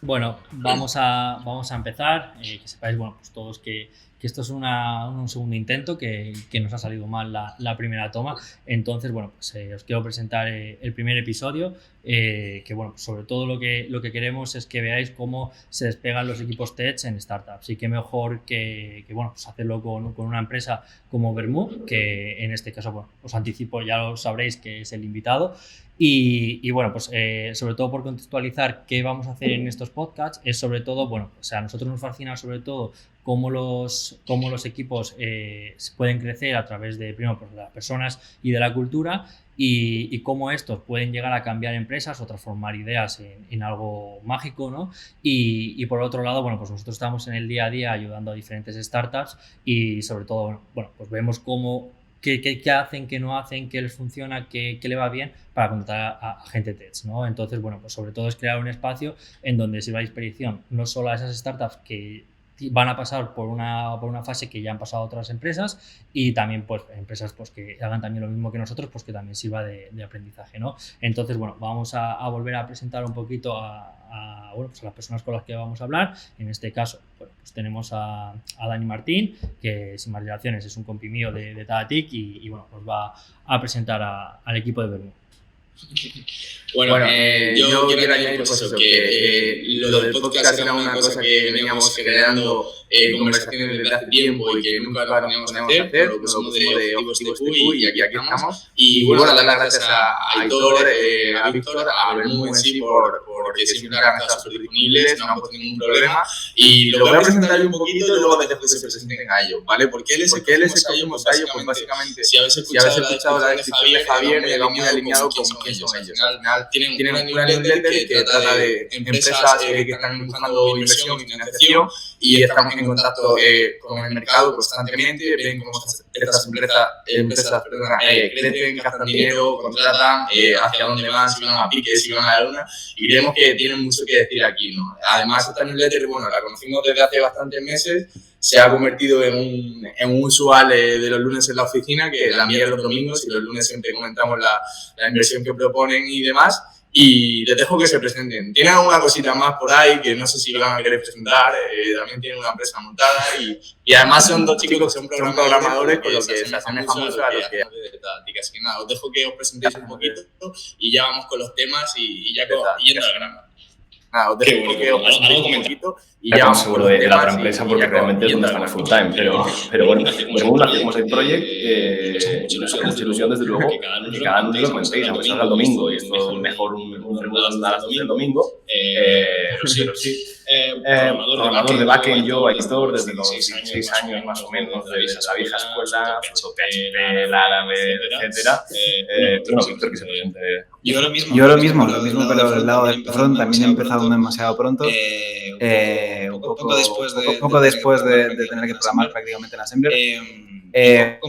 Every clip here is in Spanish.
Bueno, vamos a empezar. Que sepáis, bueno, pues todos que esto es un segundo intento, que nos ha salido mal la primera toma. Entonces, bueno, pues os quiero presentar el primer episodio, que bueno, pues sobre todo lo que queremos es que veáis cómo se despegan los equipos tech en startups. Y qué mejor que bueno, pues hacerlo con una empresa como Vermouth, que en este caso, bueno, os anticipo, ya lo sabréis que es el invitado. Y bueno, pues sobre todo por contextualizar qué vamos a hacer en estos podcasts, es sobre todo, bueno, o sea, a nosotros nos fascina sobre todo cómo los equipos pueden crecer a través de, primero, pues, de las personas y de la cultura, y cómo estos pueden llegar a cambiar empresas o transformar ideas en algo mágico, ¿no? Y por otro lado, bueno, pues nosotros estamos en el día a día ayudando a diferentes startups y sobre todo, bueno, pues vemos cómo qué hacen, qué no hacen, qué les funciona, qué le va bien para contratar a gente tech, ¿no? Entonces, bueno, pues sobre todo es crear un espacio en donde sirva de inspiración no solo a esas startups que van a pasar por una fase que ya han pasado otras empresas, y también pues empresas pues que hagan también lo mismo que nosotros, pues que también sirva de aprendizaje, ¿no? Entonces, bueno, vamos a volver a presentar un poquito bueno, pues a las personas con las que vamos a hablar. En este caso, bueno, pues tenemos a Dani Martín, que sin más dilaciones es un compi mío de Tadatic, y bueno, pues va a presentar al equipo de Vermouth. Bueno, yo quiero añadir pues eso, que lo del podcast era una cosa que veníamos generando conversaciones desde hace tiempo y que nunca lo poníamos a hacer, por lo que somos de Objetivos TQ, y aquí estamos. Y bueno, dar las gracias a Aitor, a Víctor, a Vermouth en sí, porque siempre han estado súper disponibles, no han puesto ningún problema. Y lo voy a presentar yo un poquito y luego después se presenten a ellos, ¿vale? Porque él es el que pues básicamente, si habéis escuchado la descripción de Javier, va muy alineado con quién son ellos. Al final tienen una newsletter que trata de empresas que están buscando inversión y financiación, y estamos en contacto con el mercado constantemente, ven cómo estas empresas crecen, gastan dinero, contratan, hacia dónde van, si van a pique, si van a la luna, y creemos que tienen mucho que decir aquí, ¿no? Además, esta newsletter, bueno, la conocimos desde hace bastantes meses, se ha convertido en un usual de los lunes en la oficina, que la envía los domingos, y los lunes siempre comentamos la inversión que proponen y demás. Y les dejo que se presenten. Tienen alguna cosita más por ahí que no sé si van a querer presentar. También tienen una empresa montada y además son dos chicos que son programadores, con lo que se asemejan mucho a los que así que nada, os dejo que os presentéis un poquito y ya vamos con los temas y ya yendo al grano. Nada, os dejo que os presentéis un poquito y ya vamos seguro de la otra empresa, porque realmente es donde estamos full time, pero bueno, según hacemos el project, nos hace mucha ilusión desde luego que cada lunes lo comentéis, aunque salga el domingo, y esto mejor un remoto a las 12 del domingo, pero sí. Programador de backend, yo, Aitor, desde los 16 años más o menos, de la vieja escuela, PHP, Laravel, etcétera. Bueno, Víctor, que se presente. Yo lo mismo, pero del lado del front también he empezado demasiado pronto. Poco después de tener que programar prácticamente en Assembler. Poco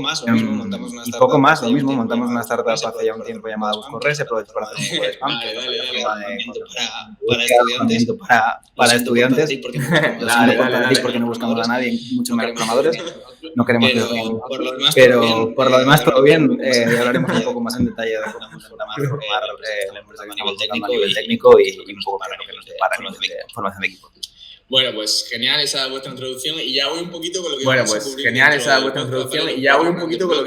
más, lo mismo, montamos una startup hace ya un tiempo llamada Buscorres, aprovecho para hacer un poco de spam, para estudiantes, porque no buscamos a nadie, mucho más programadores, no queremos que pero por lo demás todo bien. Hablaremos un poco más en detalle de cómo formar la empresa que estamos buscando a nivel técnico y un poco más de lo que nos depara a nivel de formación de equipo. Bueno, pues genial esa vuestra introducción, y ya voy un poquito con lo que vamos a cubrir.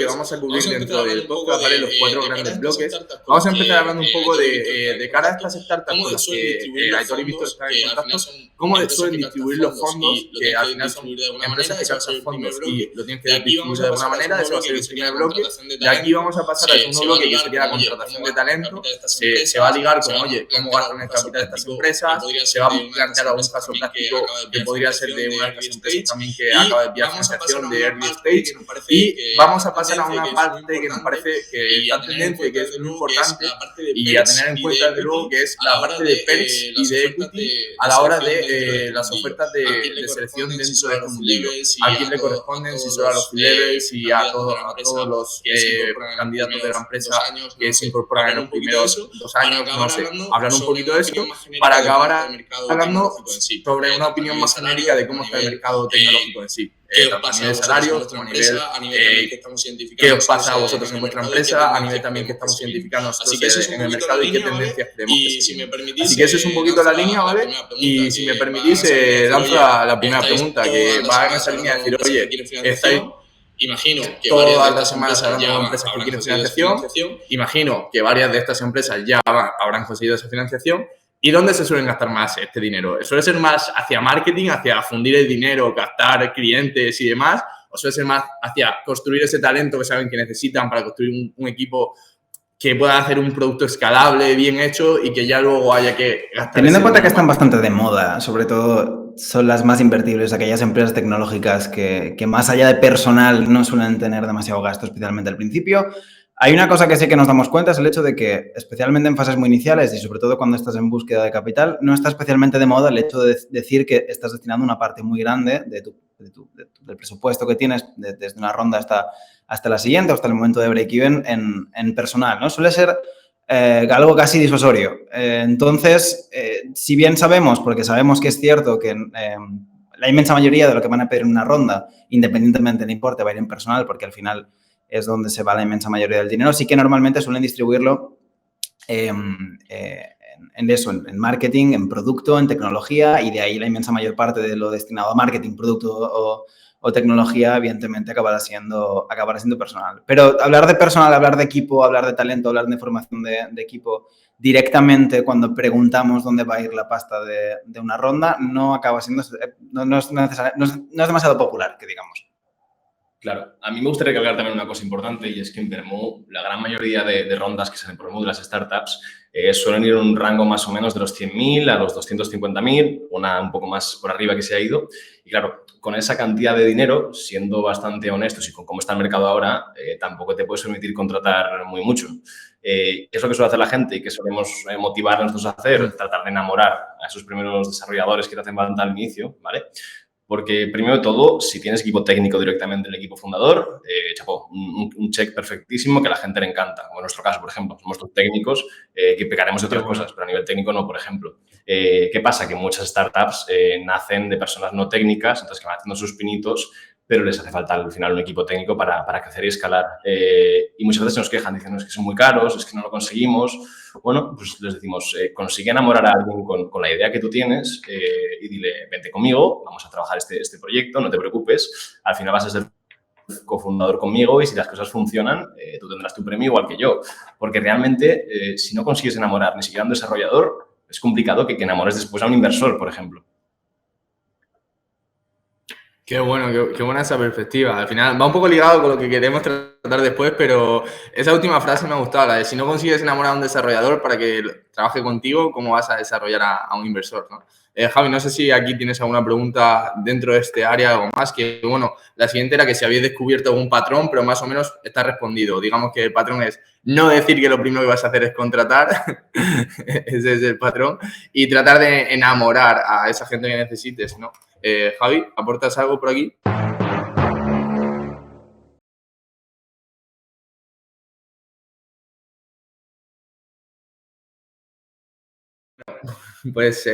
Vamos a cubrir dentro del podcast, ¿vale? Los 4 grandes bloques. Vamos a empezar hablando un poco de cara a estas startups con las que Aitor y Víctor están en contacto, cómo suelen distribuir los fondos, que al final son empresas que captan fondos y lo tienen que distribuir de alguna manera. Ese va a ser el primer bloque. De aquí vamos a pasar al segundo bloque, que sería la contratación de talento. Se va a ligar con, oye, cómo gastan el capital de estas empresas, se va a plantear algún caso práctico que podría ser de una de las empresas también que acaba de enviar financiación de early stage, y vamos a pasar a una parte que nos parece que está tendencia, que es muy importante y a tener en cuenta desde luego, que es la parte de perks y de equity a la hora de las ofertas de selección dentro de este mundillo. A quién le corresponden, si solo a los levels y a todos los candidatos de la empresa que se incorporan en los primeros 2 años, no sé, hablar un poquito de esto para acabar hablando sobre una opinión más genérica de cómo está el mercado tecnológico en sí. a nivel de salarios, a nivel que estamos identificando qué os pasa a vosotros en vuestra empresa, a nivel también que estamos identificando nosotros en el mercado y qué tendencias creemos que seguimos. Así que eso es un poquito la línea, ¿vale? Y si me permitís, lanzo la primera pregunta, que va en esa línea de decir, oye, estáis... Imagino que todas las semanas habrán empresas que quieren financiación. Imagino que varias de estas empresas ya habrán conseguido esa financiación. ¿Y dónde se suelen gastar más este dinero? ¿Suele ser más hacia marketing, hacia fundir el dinero, captar clientes y demás? ¿O suele ser más hacia construir ese talento que saben que necesitan para construir un equipo que pueda hacer un producto escalable, bien hecho y que ya luego haya que gastar? Teniendo en cuenta que están bastante de moda, sobre todo son las más invertibles, aquellas empresas tecnológicas que más allá de personal no suelen tener demasiado gasto, especialmente al principio. Hay una cosa que sí que nos damos cuenta, es el hecho de que, especialmente en fases muy iniciales y sobre todo cuando estás en búsqueda de capital, no está especialmente de moda el hecho de decir que estás destinando una parte muy grande del presupuesto que tienes desde una ronda hasta la siguiente o hasta el momento de break-even en personal, ¿no? Suele ser algo casi disuasorio. Entonces, si bien sabemos, porque sabemos que es cierto que la inmensa mayoría de lo que van a pedir en una ronda, independientemente del importe, va a ir en personal, porque al final es donde se va la inmensa mayoría del dinero, sí que normalmente suelen distribuirlo en eso, en marketing, en producto, en tecnología, y de ahí la inmensa mayor parte de lo destinado a marketing, producto o tecnología, evidentemente acabará siendo personal. Pero hablar de personal, hablar de equipo, hablar de talento, hablar de formación de equipo directamente cuando preguntamos dónde va a ir la pasta de una ronda, no acaba siendo, no es demasiado popular, que digamos. Claro, a mí me gustaría recalcar también una cosa importante, y es que en Vermou la gran mayoría de rondas que salen por Vermou de las startups suelen ir en un rango más o menos de los 100.000 a los 250.000, una un poco más por arriba que se ha ido. Y claro, con esa cantidad de dinero, siendo bastante honestos y con cómo está el mercado ahora, tampoco te puedes permitir contratar muy mucho. ¿Qué es lo que suele hacer la gente y qué solemos motivarnos nosotros a hacer? Tratar de enamorar a esos primeros desarrolladores que te hacen falta al inicio, ¿vale? Porque, primero de todo, si tienes equipo técnico directamente en el equipo fundador, chapó, un check perfectísimo que a la gente le encanta. Como en nuestro caso, por ejemplo, somos los técnicos que pecaremos de otras cosas, pero a nivel técnico no, por ejemplo. ¿Qué pasa? Que muchas startups nacen de personas no técnicas, entonces que van haciendo sus pinitos, pero les hace falta al final un equipo técnico para crecer y escalar. Y muchas veces se nos quejan, dicen, es que son muy caros, es que no lo conseguimos. Bueno, pues les decimos, consigue enamorar a alguien con la idea que tú tienes y dile, vente conmigo, vamos a trabajar este proyecto, no te preocupes, al final vas a ser cofundador conmigo y si las cosas funcionan, tú tendrás tu premio igual que yo. Porque realmente, si no consigues enamorar ni siquiera a un desarrollador, es complicado que enamores después a un inversor, por ejemplo. Qué bueno, qué buena esa perspectiva. Al final va un poco ligado con lo que queremos tratar después, pero esa última frase me ha gustado, la de si no consigues enamorar a un desarrollador para que trabaje contigo, ¿cómo vas a desarrollar a un inversor, ¿no? Javi, no sé si aquí tienes alguna pregunta dentro de este área, algo más, que bueno, la siguiente era que si habéis descubierto algún patrón, pero más o menos está respondido. Digamos que el patrón es no decir que lo primero que vas a hacer es contratar, ese es el patrón, y tratar de enamorar a esa gente que necesites, ¿no? Javi, ¿aportas algo por aquí? Pues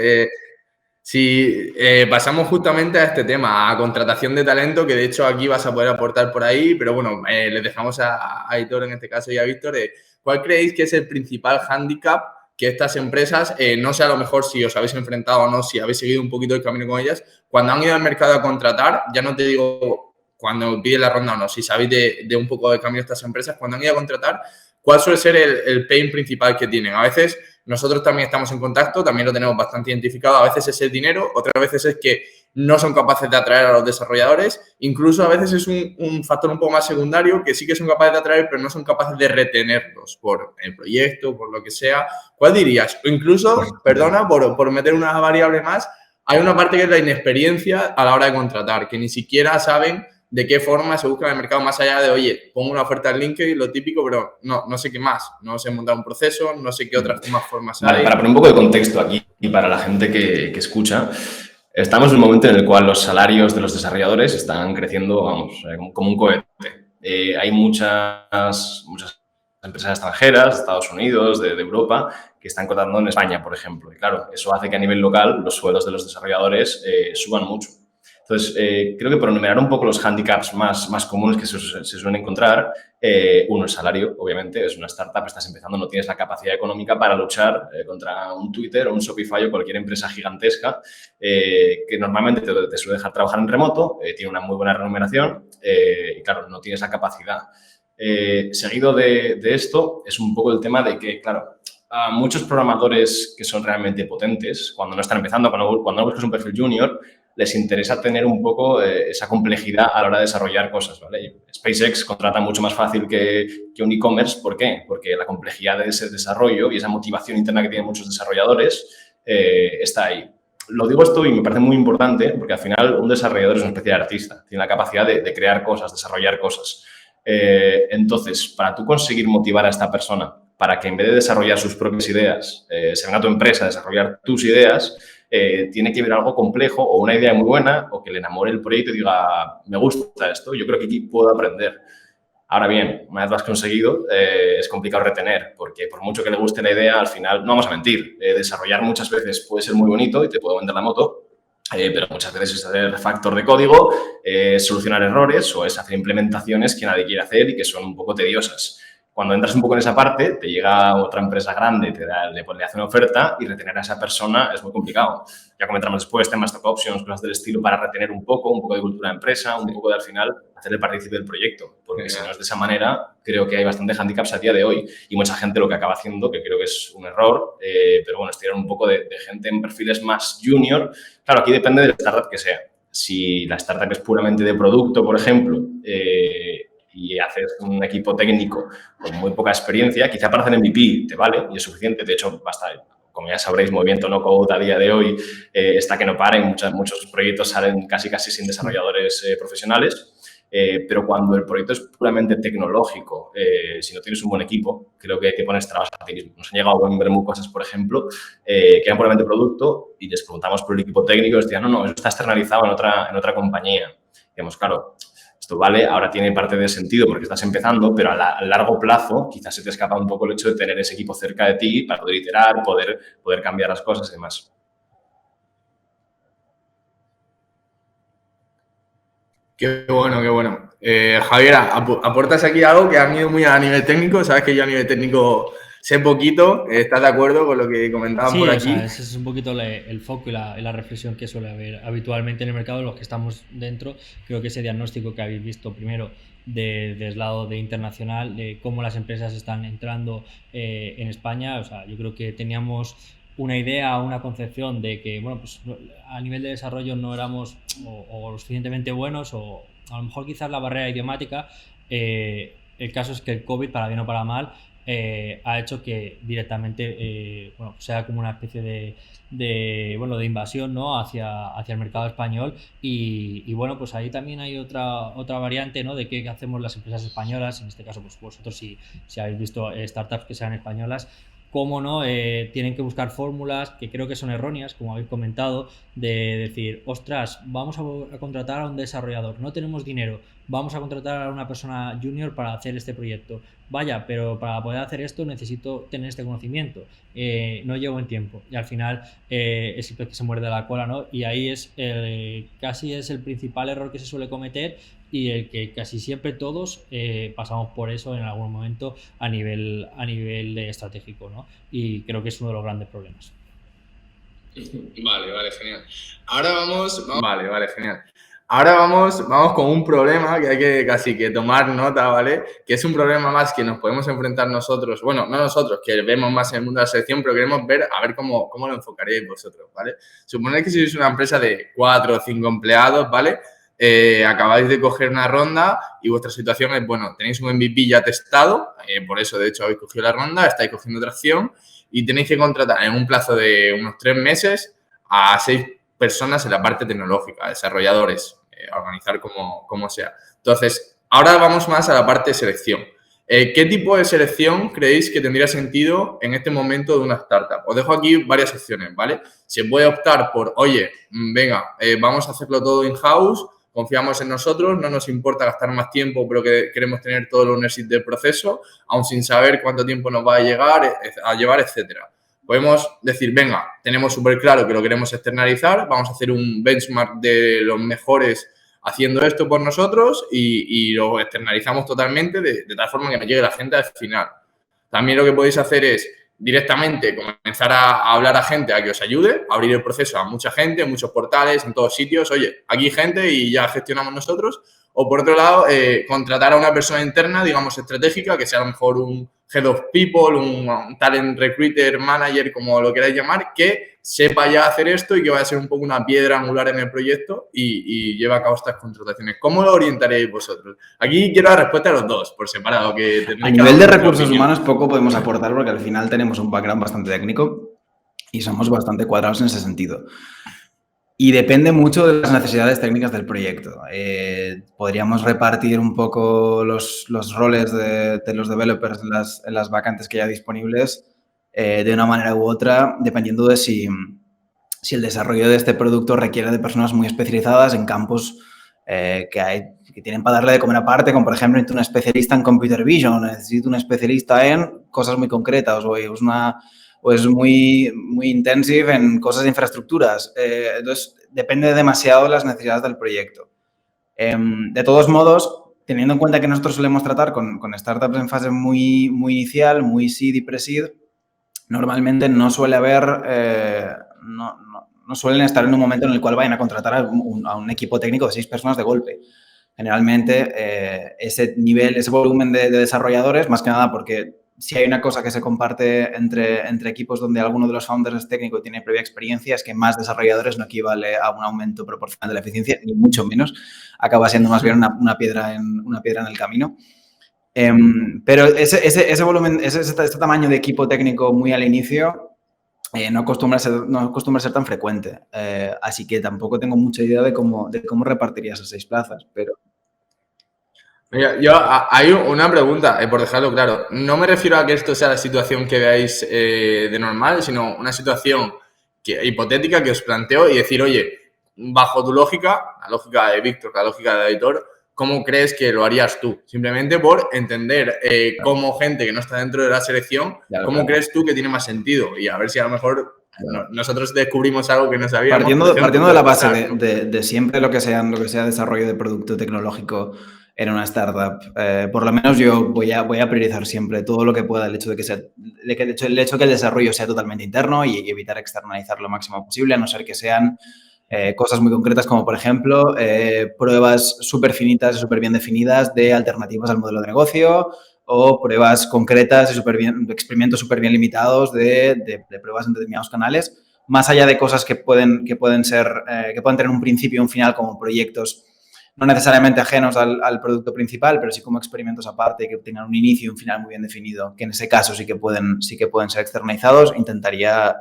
sí, pasamos justamente a este tema, a contratación de talento, que de hecho aquí vas a poder aportar por ahí, pero bueno, les dejamos a Aitor en este caso y a Víctor. ¿Cuál creéis que es el principal hándicap que estas empresas, no sé a lo mejor si os habéis enfrentado o no, si habéis seguido un poquito el camino con ellas, cuando han ido al mercado a contratar, ya no te digo cuando piden la ronda o no, si sabéis de un poco del camino de estas empresas, cuando han ido a contratar, ¿cuál suele ser el pain principal que tienen? A veces nosotros también estamos en contacto, también lo tenemos bastante identificado, a veces es el dinero, otras veces es que no son capaces de atraer a los desarrolladores, incluso a veces es un factor un poco más secundario que sí que son capaces de atraer, pero no son capaces de retenerlos por el proyecto, por lo que sea. ¿Cuál dirías? O incluso, perdona, por meter una variable más, hay una parte que es la inexperiencia a la hora de contratar, que ni siquiera saben de qué forma se busca en el mercado más allá de, oye, pongo una oferta en LinkedIn, lo típico, pero no sé qué más. No sé montar un proceso, no sé qué otras formas hay. Vale, para poner un poco de contexto aquí y para la gente que escucha, estamos en un momento en el cual los salarios de los desarrolladores están creciendo, vamos, como un cohete. Hay muchas empresas extranjeras, de Estados Unidos, de Europa, que están contratando en España, por ejemplo. Y claro, eso hace que a nivel local los sueldos de los desarrolladores suban mucho. Entonces, creo que por enumerar un poco los handicaps más comunes que se suelen encontrar, uno, el salario, obviamente, es una startup, estás empezando, no tienes la capacidad económica para luchar contra un Twitter o un Shopify o cualquier empresa gigantesca que normalmente te suele dejar trabajar en remoto, tiene una muy buena remuneración y, claro, no tienes la capacidad. Seguido de esto es un poco el tema de que, claro, a muchos programadores que son realmente potentes, cuando no están empezando, cuando no buscas un perfil junior, les interesa tener un poco esa complejidad a la hora de desarrollar cosas, ¿vale? SpaceX contrata mucho más fácil que un e-commerce. ¿Por qué? Porque la complejidad de ese desarrollo y esa motivación interna que tienen muchos desarrolladores está ahí. Lo digo esto y me parece muy importante porque al final un desarrollador es una especie de artista, tiene la capacidad de crear cosas, desarrollar cosas. Entonces, para tú conseguir motivar a esta persona para que en vez de desarrollar sus propias ideas, se venga a tu empresa a desarrollar tus ideas, tiene que ver algo complejo o una idea muy buena o que le enamore el proyecto y diga, me gusta esto, yo creo que aquí puedo aprender. Ahora bien, una vez lo has conseguido, es complicado retener, porque por mucho que le guste la idea, al final, no vamos a mentir, desarrollar muchas veces puede ser muy bonito y te puedo vender la moto, pero muchas veces es hacer refactor de código, solucionar errores o es hacer implementaciones que nadie quiere hacer y que son un poco tediosas. Cuando entras un poco en esa parte, te llega otra empresa grande, le hace una oferta y retener a esa persona es muy complicado. Ya comentamos después temas stock options, cosas del estilo para retener un poco de cultura de empresa, un poco de al final hacerle partícipe del proyecto. Porque si no es de esa manera, creo que hay bastante handicaps a día de hoy. Y mucha gente lo que acaba haciendo, que creo que es un error, pero bueno, estirar un poco de gente en perfiles más junior. Claro, aquí depende de la startup que sea. Si la startup es puramente de producto, por ejemplo, y haces un equipo técnico con muy poca experiencia, quizá para hacer MVP te vale y es suficiente. De hecho, basta, como ya sabréis, movimiento no code a día de hoy está que no para. Muchos proyectos salen casi sin desarrolladores profesionales. Pero cuando el proyecto es puramente tecnológico, si no tienes un buen equipo, creo que te pones trabas a ti mismo. Nos han llegado a ver muy cosas, por ejemplo, que eran puramente producto y les preguntamos por el equipo técnico y nos decían, no, eso está externalizado en otra compañía. Digamos, claro, esto vale, ahora tiene parte de sentido porque estás empezando, pero a largo plazo quizás se te escapa un poco el hecho de tener ese equipo cerca de ti para poder iterar, poder cambiar las cosas y demás. Qué bueno, qué bueno. Javier, aportas aquí algo que han ido muy a nivel técnico. Sabes que yo a nivel técnico sé poquito. ¿Estás de acuerdo con lo que comentaban por aquí? Sí, ese es un poquito el foco y la reflexión que suele haber habitualmente en el mercado, los que estamos dentro. Creo que ese diagnóstico que habéis visto primero desde el lado de internacional, de cómo las empresas están entrando en España, o sea, yo creo que teníamos una idea, una concepción de que, bueno, pues a nivel de desarrollo no éramos o lo suficientemente buenos o a lo mejor quizás la barrera idiomática. El caso es que el COVID, para bien o para mal, ha hecho que directamente sea como una especie de invasión, ¿no? hacia el mercado español y bueno, pues ahí también hay otra variante, ¿no? De qué hacemos las empresas españolas, en este caso pues vosotros si habéis visto startups que sean españolas, cómo no tienen que buscar fórmulas que creo que son erróneas, como habéis comentado, de decir, ostras, vamos a contratar a un desarrollador, no tenemos dinero, vamos a contratar a una persona junior para hacer este proyecto. Vaya, pero para poder hacer esto necesito tener este conocimiento, no llevo en tiempo. Y al final es el pez que se muerde la cola, ¿no? Y ahí casi es el principal error que se suele cometer y el que casi siempre todos pasamos por eso en algún momento a nivel estratégico, ¿no? Y creo que es uno de los grandes problemas. Vale, genial. Ahora vamos. Vale, genial. Ahora vamos con un problema que hay que casi que tomar nota, ¿vale? Que es un problema más que nos podemos enfrentar nosotros. Bueno, no nosotros, que vemos más en el mundo de la selección, pero queremos ver a ver cómo lo enfocaréis vosotros, ¿vale? Suponed que si sois una empresa de 4 o 5 empleados, ¿vale? Acabáis de coger una ronda y vuestra situación es, bueno, tenéis un MVP ya testado, por eso de hecho habéis cogido la ronda, estáis cogiendo tracción y tenéis que contratar en un plazo de unos 3 meses a 6 personas en la parte tecnológica, desarrolladores, organizar como sea. Entonces, ahora vamos más a la parte de selección. ¿Qué tipo de selección creéis que tendría sentido en este momento de una startup? Os dejo aquí varias opciones, ¿vale? Se puede optar por, oye, venga, vamos a hacerlo todo in-house, confiamos en nosotros, no nos importa gastar más tiempo, pero que queremos tener todo el ownership del proceso, aun sin saber cuánto tiempo nos va a llevar, etcétera. Podemos decir, venga, tenemos súper claro que lo queremos externalizar, vamos a hacer un benchmark de los mejores haciendo esto por nosotros y lo externalizamos totalmente de tal forma que nos llegue la gente al final. También lo que podéis hacer es directamente comenzar a hablar a gente a que os ayude, abrir el proceso a mucha gente, en muchos portales, en todos sitios. Oye, aquí hay gente y ya gestionamos nosotros. O por otro lado, contratar a una persona interna, digamos, estratégica, que sea a lo mejor un head of people, un talent recruiter, manager, como lo queráis llamar, que sepa ya hacer esto y que vaya a ser un poco una piedra angular en el proyecto y lleve a cabo estas contrataciones. ¿Cómo lo orientaréis vosotros? Aquí quiero la respuesta a los dos, por separado. A nivel de recursos humanos poco podemos aportar porque al final tenemos un background bastante técnico y somos bastante cuadrados en ese sentido. Y depende mucho de las necesidades técnicas del proyecto. Podríamos repartir un poco los roles de los developers en las vacantes que haya disponibles de una manera u otra, dependiendo de si el desarrollo de este producto requiere de personas muy especializadas en campos que tienen para darle de comer aparte, como por ejemplo necesito un especialista en computer vision, necesito un especialista en cosas muy concretas o es muy intensive en cosas de infraestructuras. Entonces, depende demasiado de las necesidades del proyecto. De todos modos, teniendo en cuenta que nosotros solemos tratar con startups en fase muy inicial, muy seed y pre-seed, normalmente no suele haber, no suelen estar en un momento en el cual vayan a contratar a un equipo técnico de 6 personas de golpe. Generalmente, ese volumen de desarrolladores, más que nada porque si hay una cosa que se comparte entre equipos donde alguno de los founders es técnico y tiene previa experiencia, es que más desarrolladores no equivale a un aumento proporcional de la eficiencia, ni mucho menos. Acaba siendo más bien una piedra en el camino. Pero ese volumen, este tamaño de equipo técnico muy al inicio no acostumbra a ser tan frecuente. Así que tampoco tengo mucha idea de cómo repartiría esas 6 plazas, pero... Mira, hay una pregunta, por dejarlo claro. No me refiero a que esto sea la situación que veáis de normal, sino una situación hipotética que os planteo y decir, oye, bajo tu lógica, la lógica de Víctor, la lógica de editor, ¿cómo crees que lo harías tú? Simplemente por entender cómo gente que no está dentro de la selección, ¿cómo crees tú que tiene más sentido? Y a ver si a lo mejor nosotros descubrimos algo que no sabíamos. Partiendo de la base de siempre lo que sea desarrollo de producto tecnológico en una startup, por lo menos yo voy a priorizar siempre todo lo que pueda el hecho de que el desarrollo sea totalmente interno y evitar externalizar lo máximo posible, a no ser que sean cosas muy concretas como, por ejemplo, pruebas súper finitas y súper bien definidas de alternativas al modelo de negocio o pruebas concretas y experimentos súper bien limitados de pruebas en determinados canales, más allá de cosas que pueden tener un principio y un final como proyectos no necesariamente ajenos al producto principal, pero sí como experimentos aparte que tengan un inicio y un final muy bien definido, que en ese caso sí que pueden ser externalizados. Intentaría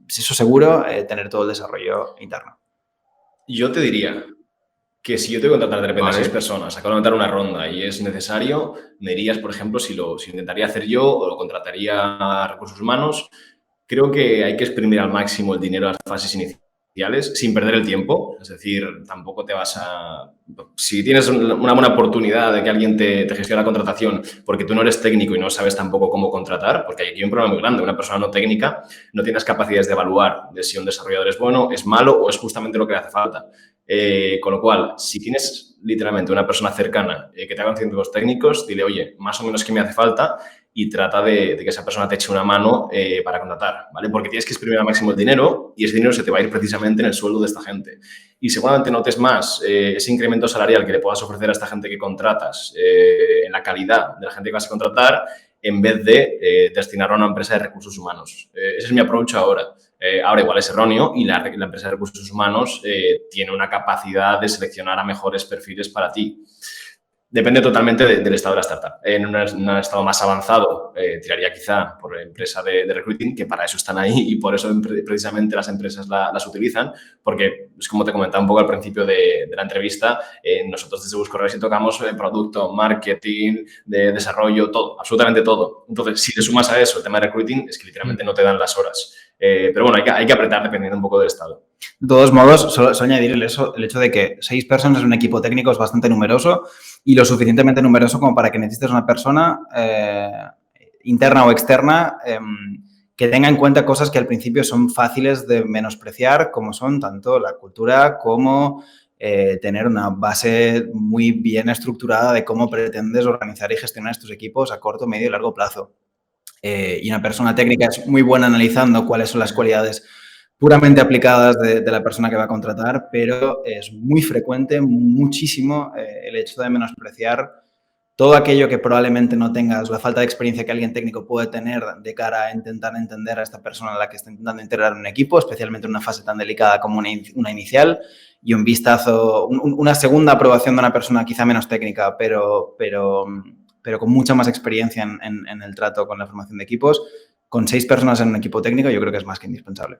eso seguro, tener todo el desarrollo interno. Yo te diría que si yo te voy a contratar de repente a 6 personas, acabo de montar una ronda y es necesario, me dirías, por ejemplo, si lo intentaría hacer yo o lo contrataría a recursos humanos. Creo que hay que exprimir al máximo el dinero a las fases iniciales sin perder el tiempo. Es decir, tampoco te vas a... Si tienes una buena oportunidad de que alguien te gestione la contratación porque tú no eres técnico y no sabes tampoco cómo contratar, porque aquí hay un problema muy grande. Una persona no técnica no tiene las capacidades de evaluar de si un desarrollador es bueno, es malo o es justamente lo que le hace falta. Con lo cual, si tienes literalmente una persona cercana que te haga científicos técnicos, dile, oye, más o menos qué me hace falta y trata de que esa persona te eche una mano para contratar, ¿vale? Porque tienes que exprimir al máximo el dinero y ese dinero se te va a ir precisamente en el sueldo de esta gente. Y seguramente notes más ese incremento salarial que le puedas ofrecer a esta gente que contratas en la calidad de la gente que vas a contratar en vez de destinarlo a una empresa de recursos humanos. Ese es mi approach ahora. Ahora igual es erróneo y la empresa de recursos humanos tiene una capacidad de seleccionar a mejores perfiles para ti. Depende totalmente del estado de la startup. En un estado más avanzado, tiraría quizá por empresa de recruiting, que para eso están ahí y por eso precisamente las empresas las utilizan, porque es como te comentaba un poco al principio de la entrevista, nosotros desde Buscorreos tocamos producto, marketing, de desarrollo, todo, absolutamente todo. Entonces, si te sumas a eso el tema de recruiting, es que literalmente no te dan las horas. Pero bueno, hay que apretar dependiendo un poco del estado. De todos modos, solo añadir el hecho de que 6 personas en un equipo técnico es bastante numeroso y lo suficientemente numeroso como para que necesites una persona interna o externa que tenga en cuenta cosas que al principio son fáciles de menospreciar, como son tanto la cultura como tener una base muy bien estructurada de cómo pretendes organizar y gestionar estos equipos a corto, medio y largo plazo. Y una persona técnica es muy buena analizando cuáles son las cualidades puramente aplicadas de la persona que va a contratar, pero es muy frecuente, muchísimo, el hecho de menospreciar todo aquello que probablemente no tengas, la falta de experiencia que alguien técnico puede tener de cara a intentar entender a esta persona a la que está intentando integrar un equipo, especialmente en una fase tan delicada como una inicial, y un vistazo, una segunda aprobación de una persona quizá menos técnica, pero con mucha más experiencia en el trato con la formación de equipos. Con 6 personas en un equipo técnico yo creo que es más que indispensable.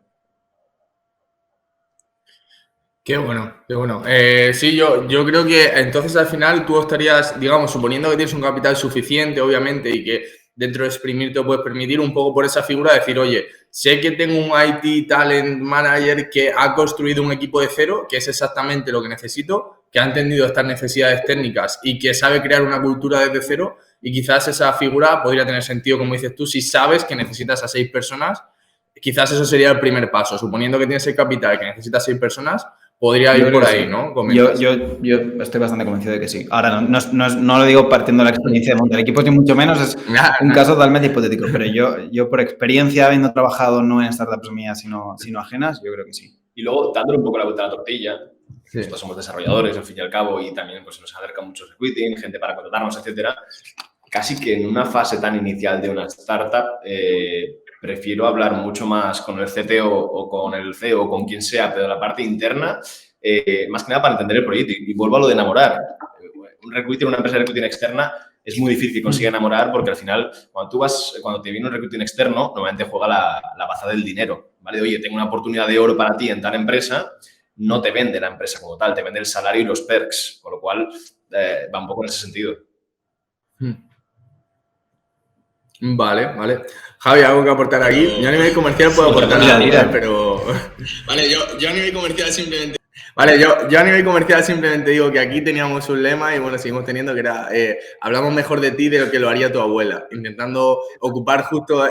Qué bueno, qué bueno. Sí, yo creo que entonces al final tú estarías, digamos, suponiendo que tienes un capital suficiente, obviamente, y que dentro de exprimir te puedes permitir un poco por esa figura decir, oye, sé que tengo un IT Talent Manager que ha construido un equipo de cero, que es exactamente lo que necesito, que ha entendido estas necesidades técnicas y que sabe crear una cultura desde cero, y quizás esa figura podría tener sentido, como dices tú, si sabes que necesitas a 6 personas, quizás eso sería el primer paso. Suponiendo que tienes el capital y que necesitas 6 personas, podría ir por ahí, sí, ¿no? Yo estoy bastante convencido de que sí. Ahora, no lo digo partiendo de la experiencia de montar equipos, ni mucho menos, es un caso totalmente hipotético, pero yo por experiencia, habiendo trabajado no en startups mías, sino ajenas, yo creo que sí. Y luego, dándole un poco la vuelta a la tortilla, sí, nosotros somos desarrolladores, al fin y al cabo, y también pues, nos acerca mucho recruiting, gente para contratarnos, etcétera. Casi que en una fase tan inicial de una startup, prefiero hablar mucho más con el CTO o con el CEO o con quien sea, pero la parte interna, más que nada para entender el proyecto. Y vuelvo a lo de enamorar. Un recruiting, una empresa de recruiting externa, es muy difícil conseguir enamorar porque al final, cuando te viene un recruiting externo, normalmente juega la baza del dinero, ¿vale? Oye, tengo una oportunidad de oro para ti en tal empresa, no te vende la empresa como tal, te vende el salario y los perks, con lo cual va un poco en ese sentido. Vale. Javi, ¿algo que aportar aquí? Yo a nivel comercial puedo aportar nada, pero... Vale, yo a nivel comercial simplemente... Vale, yo a nivel comercial simplemente digo que aquí teníamos un lema y bueno, seguimos teniendo que era hablamos mejor de ti de lo que lo haría tu abuela, intentando ocupar justo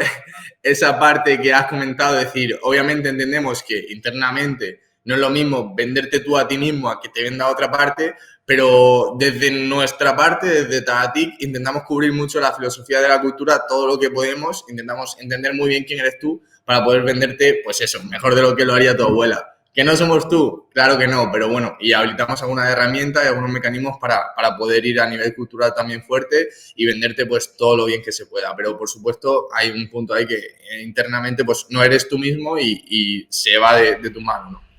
esa parte que has comentado, es decir, obviamente entendemos que internamente no es lo mismo venderte tú a ti mismo a que te venda a otra parte, pero desde nuestra parte, desde Tadatic, intentamos cubrir mucho la filosofía de la cultura, todo lo que podemos, intentamos entender muy bien quién eres tú para poder venderte, pues eso, mejor de lo que lo haría tu abuela. ¿Que no somos tú? Claro que no, pero bueno, y habilitamos algunas herramientas y algunos mecanismos para poder ir a nivel cultural también fuerte y venderte pues todo lo bien que se pueda. Pero por supuesto hay un punto ahí que internamente pues no eres tú mismo y se va de tu mano, ¿no?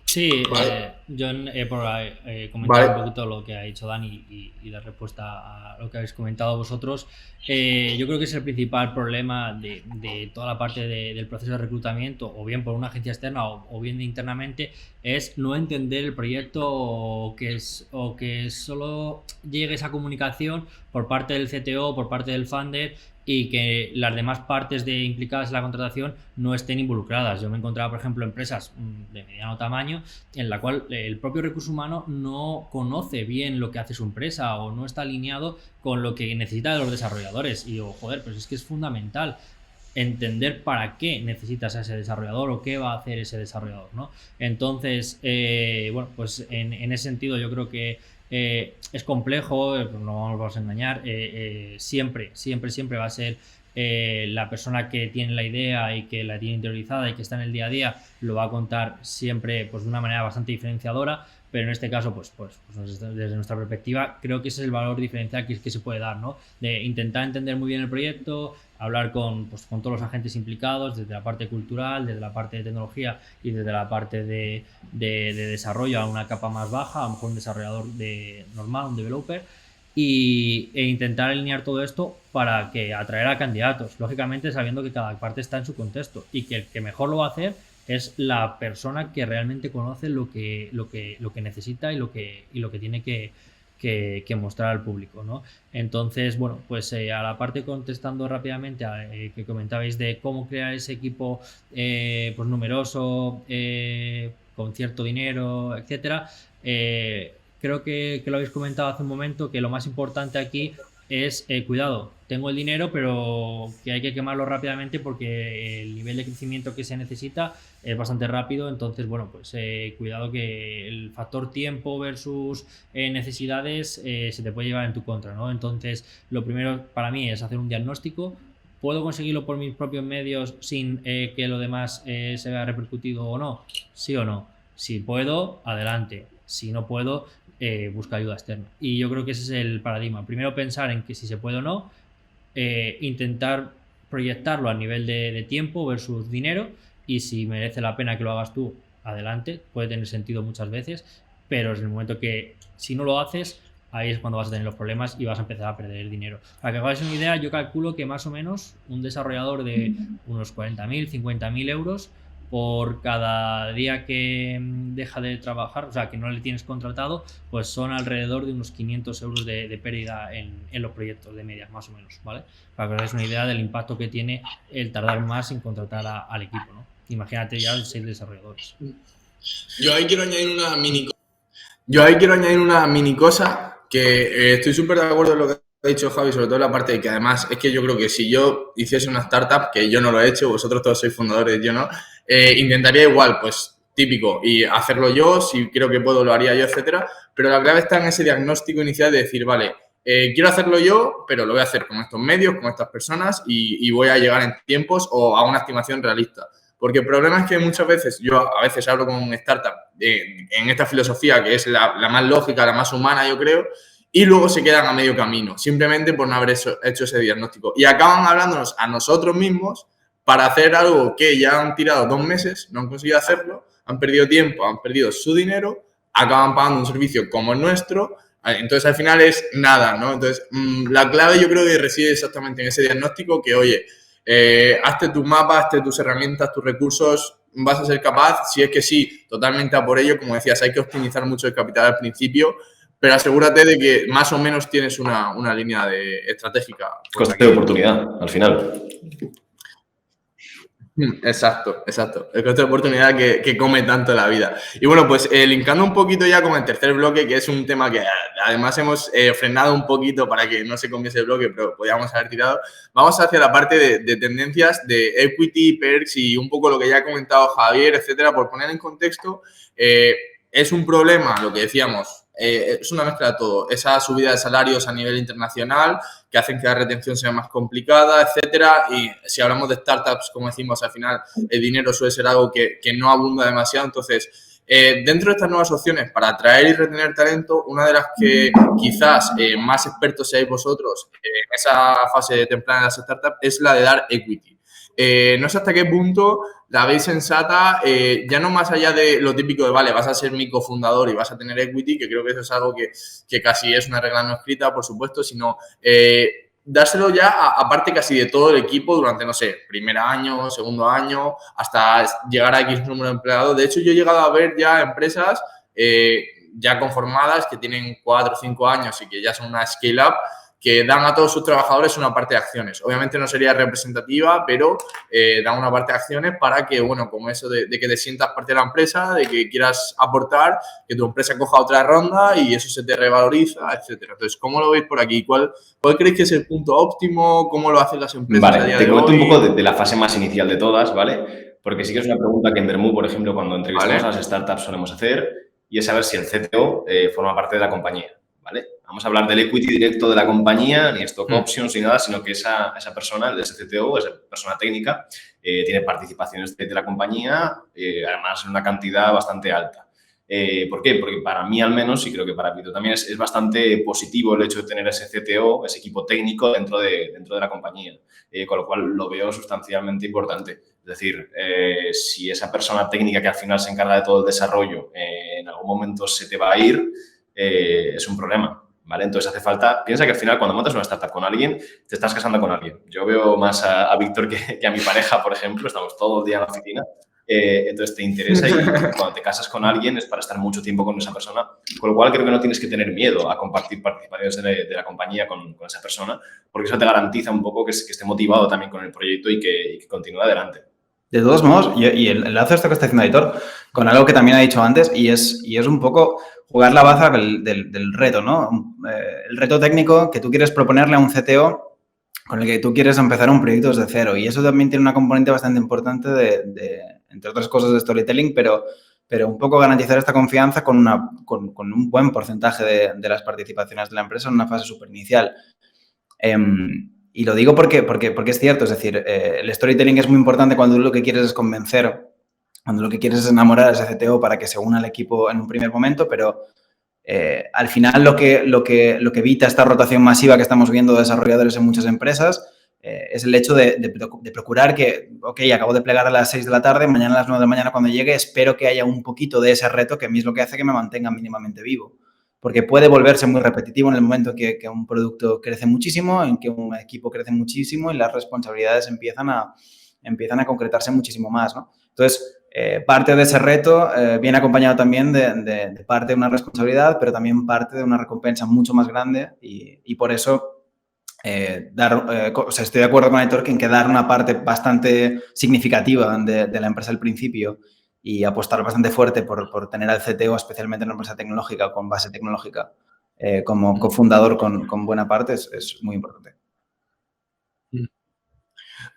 Sí, vale. Yo por comentar un poquito lo que ha dicho Dani y dar respuesta a lo que habéis comentado vosotros. Yo creo que es el principal problema de toda la parte del proceso de reclutamiento, o bien por una agencia externa o bien internamente, es no entender el proyecto o que solo llegue esa comunicación por parte del CTO, por parte del founder, y que las demás partes implicadas en la contratación no estén involucradas. Yo me he encontrado, por ejemplo, empresas de mediano tamaño en la cual el propio recurso humano no conoce bien lo que hace su empresa o no está alineado con lo que necesita de los desarrolladores. Y digo, joder, pues es que es fundamental entender para qué necesitas a ese desarrollador o qué va a hacer ese desarrollador, ¿no? Entonces, bueno, pues en ese sentido yo creo que es complejo, no nos vamos a engañar, siempre va a ser la persona que tiene la idea y que la tiene interiorizada y que está en el día a día, lo va a contar siempre pues de una manera bastante diferenciadora, pero en este caso pues desde nuestra perspectiva creo que ese es el valor diferencial que se puede dar, ¿no? De intentar entender muy bien el proyecto, hablar con todos los agentes implicados, desde la parte cultural, desde la parte de tecnología y desde la parte de desarrollo a una capa más baja, a lo mejor un desarrollador normal, un developer, e intentar alinear todo esto para que atraer a candidatos, lógicamente sabiendo que cada parte está en su contexto y que el que mejor lo va a hacer es la persona que realmente conoce lo que necesita y lo que tiene que mostrar al público, ¿no? Entonces, bueno, pues a la parte contestando rápidamente que comentabais de cómo crear ese equipo pues numeroso, con cierto dinero, etcétera, creo que lo habéis comentado hace un momento, que lo más importante aquí es cuidado, tengo el dinero, pero que hay que quemarlo rápidamente porque el nivel de crecimiento que se necesita es bastante rápido. Entonces, bueno, pues cuidado que el factor tiempo versus necesidades se te puede llevar en tu contra, ¿no? Entonces, lo primero para mí es hacer un diagnóstico. ¿Puedo conseguirlo por mis propios medios sin que lo demás se vea repercutido o no? ¿Sí o no? Si puedo, adelante. Si no puedo, busca ayuda externa. Y yo creo que ese es el paradigma. Primero pensar en que si se puede o no, intentar proyectarlo a nivel de tiempo versus dinero, y si merece la pena que lo hagas tú, adelante, puede tener sentido muchas veces, pero es el momento que si no lo haces, ahí es cuando vas a tener los problemas y vas a empezar a perder dinero. Para que hagáis una idea, yo calculo que más o menos un desarrollador de unos 40.000, 50.000 euros por cada día que deja de trabajar, o sea, que no le tienes contratado, pues son alrededor de unos 500 euros de pérdida en los proyectos de media, más o menos, ¿vale? Para que os hagáis una idea del impacto que tiene el tardar más en contratar al equipo, ¿no? Imagínate ya 6 desarrolladores. Yo ahí quiero añadir una mini cosa que estoy súper de acuerdo en lo que ha dicho Javi, sobre todo en la parte de que además es que yo creo que si yo hiciese una startup, que yo no lo he hecho, vosotros todos sois fundadores, yo no, intentaría igual, pues típico, y hacerlo yo, si creo que puedo lo haría yo, etcétera, pero la clave está en ese diagnóstico inicial de decir, vale, quiero hacerlo yo, pero lo voy a hacer con estos medios, con estas personas y voy a llegar en tiempos o a una estimación realista. Porque el problema es que muchas veces, yo a veces hablo con startup en esta filosofía que es la más lógica, la más humana, yo creo, y luego se quedan a medio camino, simplemente por no haber hecho ese diagnóstico. Y acaban hablándonos a nosotros mismos para hacer algo que ya han tirado 2 meses, no han conseguido hacerlo, han perdido tiempo, han perdido su dinero, acaban pagando un servicio como el nuestro. Entonces, al final es nada, ¿no? Entonces, la clave yo creo que reside exactamente en ese diagnóstico que, oye, hazte tus mapas, hazte tus herramientas, tus recursos, vas a ser capaz, si es que sí, totalmente a por ello. Como decías, hay que optimizar mucho el capital al principio, pero asegúrate de que más o menos tienes una línea estratégica. Coste de oportunidad, al final. Exacto. El coste de oportunidad que come tanto la vida. Y bueno, pues linkando un poquito ya con el tercer bloque, que es un tema que además hemos frenado un poquito para que no se comiese el bloque, pero podíamos haber tirado. Vamos hacia la parte de tendencias de equity, perks y un poco lo que ya ha comentado Javier, etcétera. Por poner en contexto, es un problema, lo que decíamos, es una mezcla de todo. Esa subida de salarios a nivel internacional que hacen que la retención sea más complicada, etcétera. Y si hablamos de startups, como decimos, al final el dinero suele ser algo que no abunda demasiado. Entonces, dentro de estas nuevas opciones para atraer y retener talento, una de las que quizás más expertos seáis vosotros en esa fase temprana de las startups es la de dar equity. No sé hasta qué punto la veis sensata, ya no más allá de lo típico de, vale, vas a ser mi cofundador y vas a tener equity, que creo que eso es algo que casi es una regla no escrita, por supuesto, sino dárselo ya aparte casi de todo el equipo durante, no sé, primer año, segundo año, hasta llegar a X número de empleados. De hecho, yo he llegado a ver ya empresas ya conformadas que tienen 4 o 5 años y que ya son una scale-up, que dan a todos sus trabajadores una parte de acciones. Obviamente no sería representativa, pero dan una parte de acciones para que, bueno, como eso de que te sientas parte de la empresa, de que quieras aportar, que tu empresa coja otra ronda y eso se te revaloriza, etcétera. Entonces, ¿cómo lo veis por aquí? ¿Cuál creéis que es el punto óptimo? ¿Cómo lo hacen las empresas a día de hoy? Vale, te comento un poco de la fase más inicial de todas, ¿vale? Porque sí que es una pregunta que en Bermú, por ejemplo, cuando entrevistamos a las startups solemos hacer, y es saber si el CTO forma parte de la compañía. ¿Vale? Vamos a hablar del equity directo de la compañía, ni stock options ni nada, sino que esa persona, el CTO, esa persona técnica, tiene participaciones de la compañía, además en una cantidad bastante alta. ¿Por qué? Porque para mí al menos, y creo que para Pito también, es bastante positivo el hecho de tener ese CTO, ese equipo técnico dentro de la compañía, con lo cual lo veo sustancialmente importante. Es decir, si esa persona técnica que al final se encarga de todo el desarrollo en algún momento se te va a ir, es un problema, ¿vale? Entonces hace falta, piensa que al final cuando montas una startup con alguien, te estás casando con alguien. Yo veo más a Víctor que a mi pareja, por ejemplo, estamos todo el día en la oficina, entonces te interesa y cuando te casas con alguien es para estar mucho tiempo con esa persona, con lo cual creo que no tienes que tener miedo a compartir participaciones de la compañía con esa persona, porque eso te garantiza un poco que esté motivado también con el proyecto y que continúe adelante. De todos modos, y enlazo esto que está haciendo Aitor con algo que también ha dicho antes, y es un poco jugar la baza del reto, ¿no? El reto técnico que tú quieres proponerle a un CTO con el que tú quieres empezar un proyecto desde cero. Y eso también tiene una componente bastante importante entre otras cosas, de storytelling, pero un poco garantizar esta confianza con un buen porcentaje de las participaciones de la empresa en una fase súper inicial. Y lo digo porque es cierto, es decir, el storytelling es muy importante cuando lo que quieres es convencer, cuando lo que quieres es enamorar a ese CTO para que se una al equipo en un primer momento, pero al final lo que evita esta rotación masiva que estamos viendo de desarrolladores en muchas empresas es el hecho de procurar que, ok, acabo de plegar a las 6 de la tarde, mañana a las 9 de la mañana cuando llegue, espero que haya un poquito de ese reto que a mí es lo que hace que me mantenga mínimamente vivo. Porque puede volverse muy repetitivo en el momento en que un producto crece muchísimo, en que un equipo crece muchísimo y las responsabilidades empiezan a concretarse muchísimo más, ¿no? Entonces, parte de ese reto viene acompañado también de parte de una responsabilidad, pero también parte de una recompensa mucho más grande y por eso estoy de acuerdo con Aitor en que dar una parte bastante significativa de la empresa al principio y apostar bastante fuerte por tener al CTO, especialmente en una empresa tecnológica o con base tecnológica, como cofundador con buena parte, es muy importante.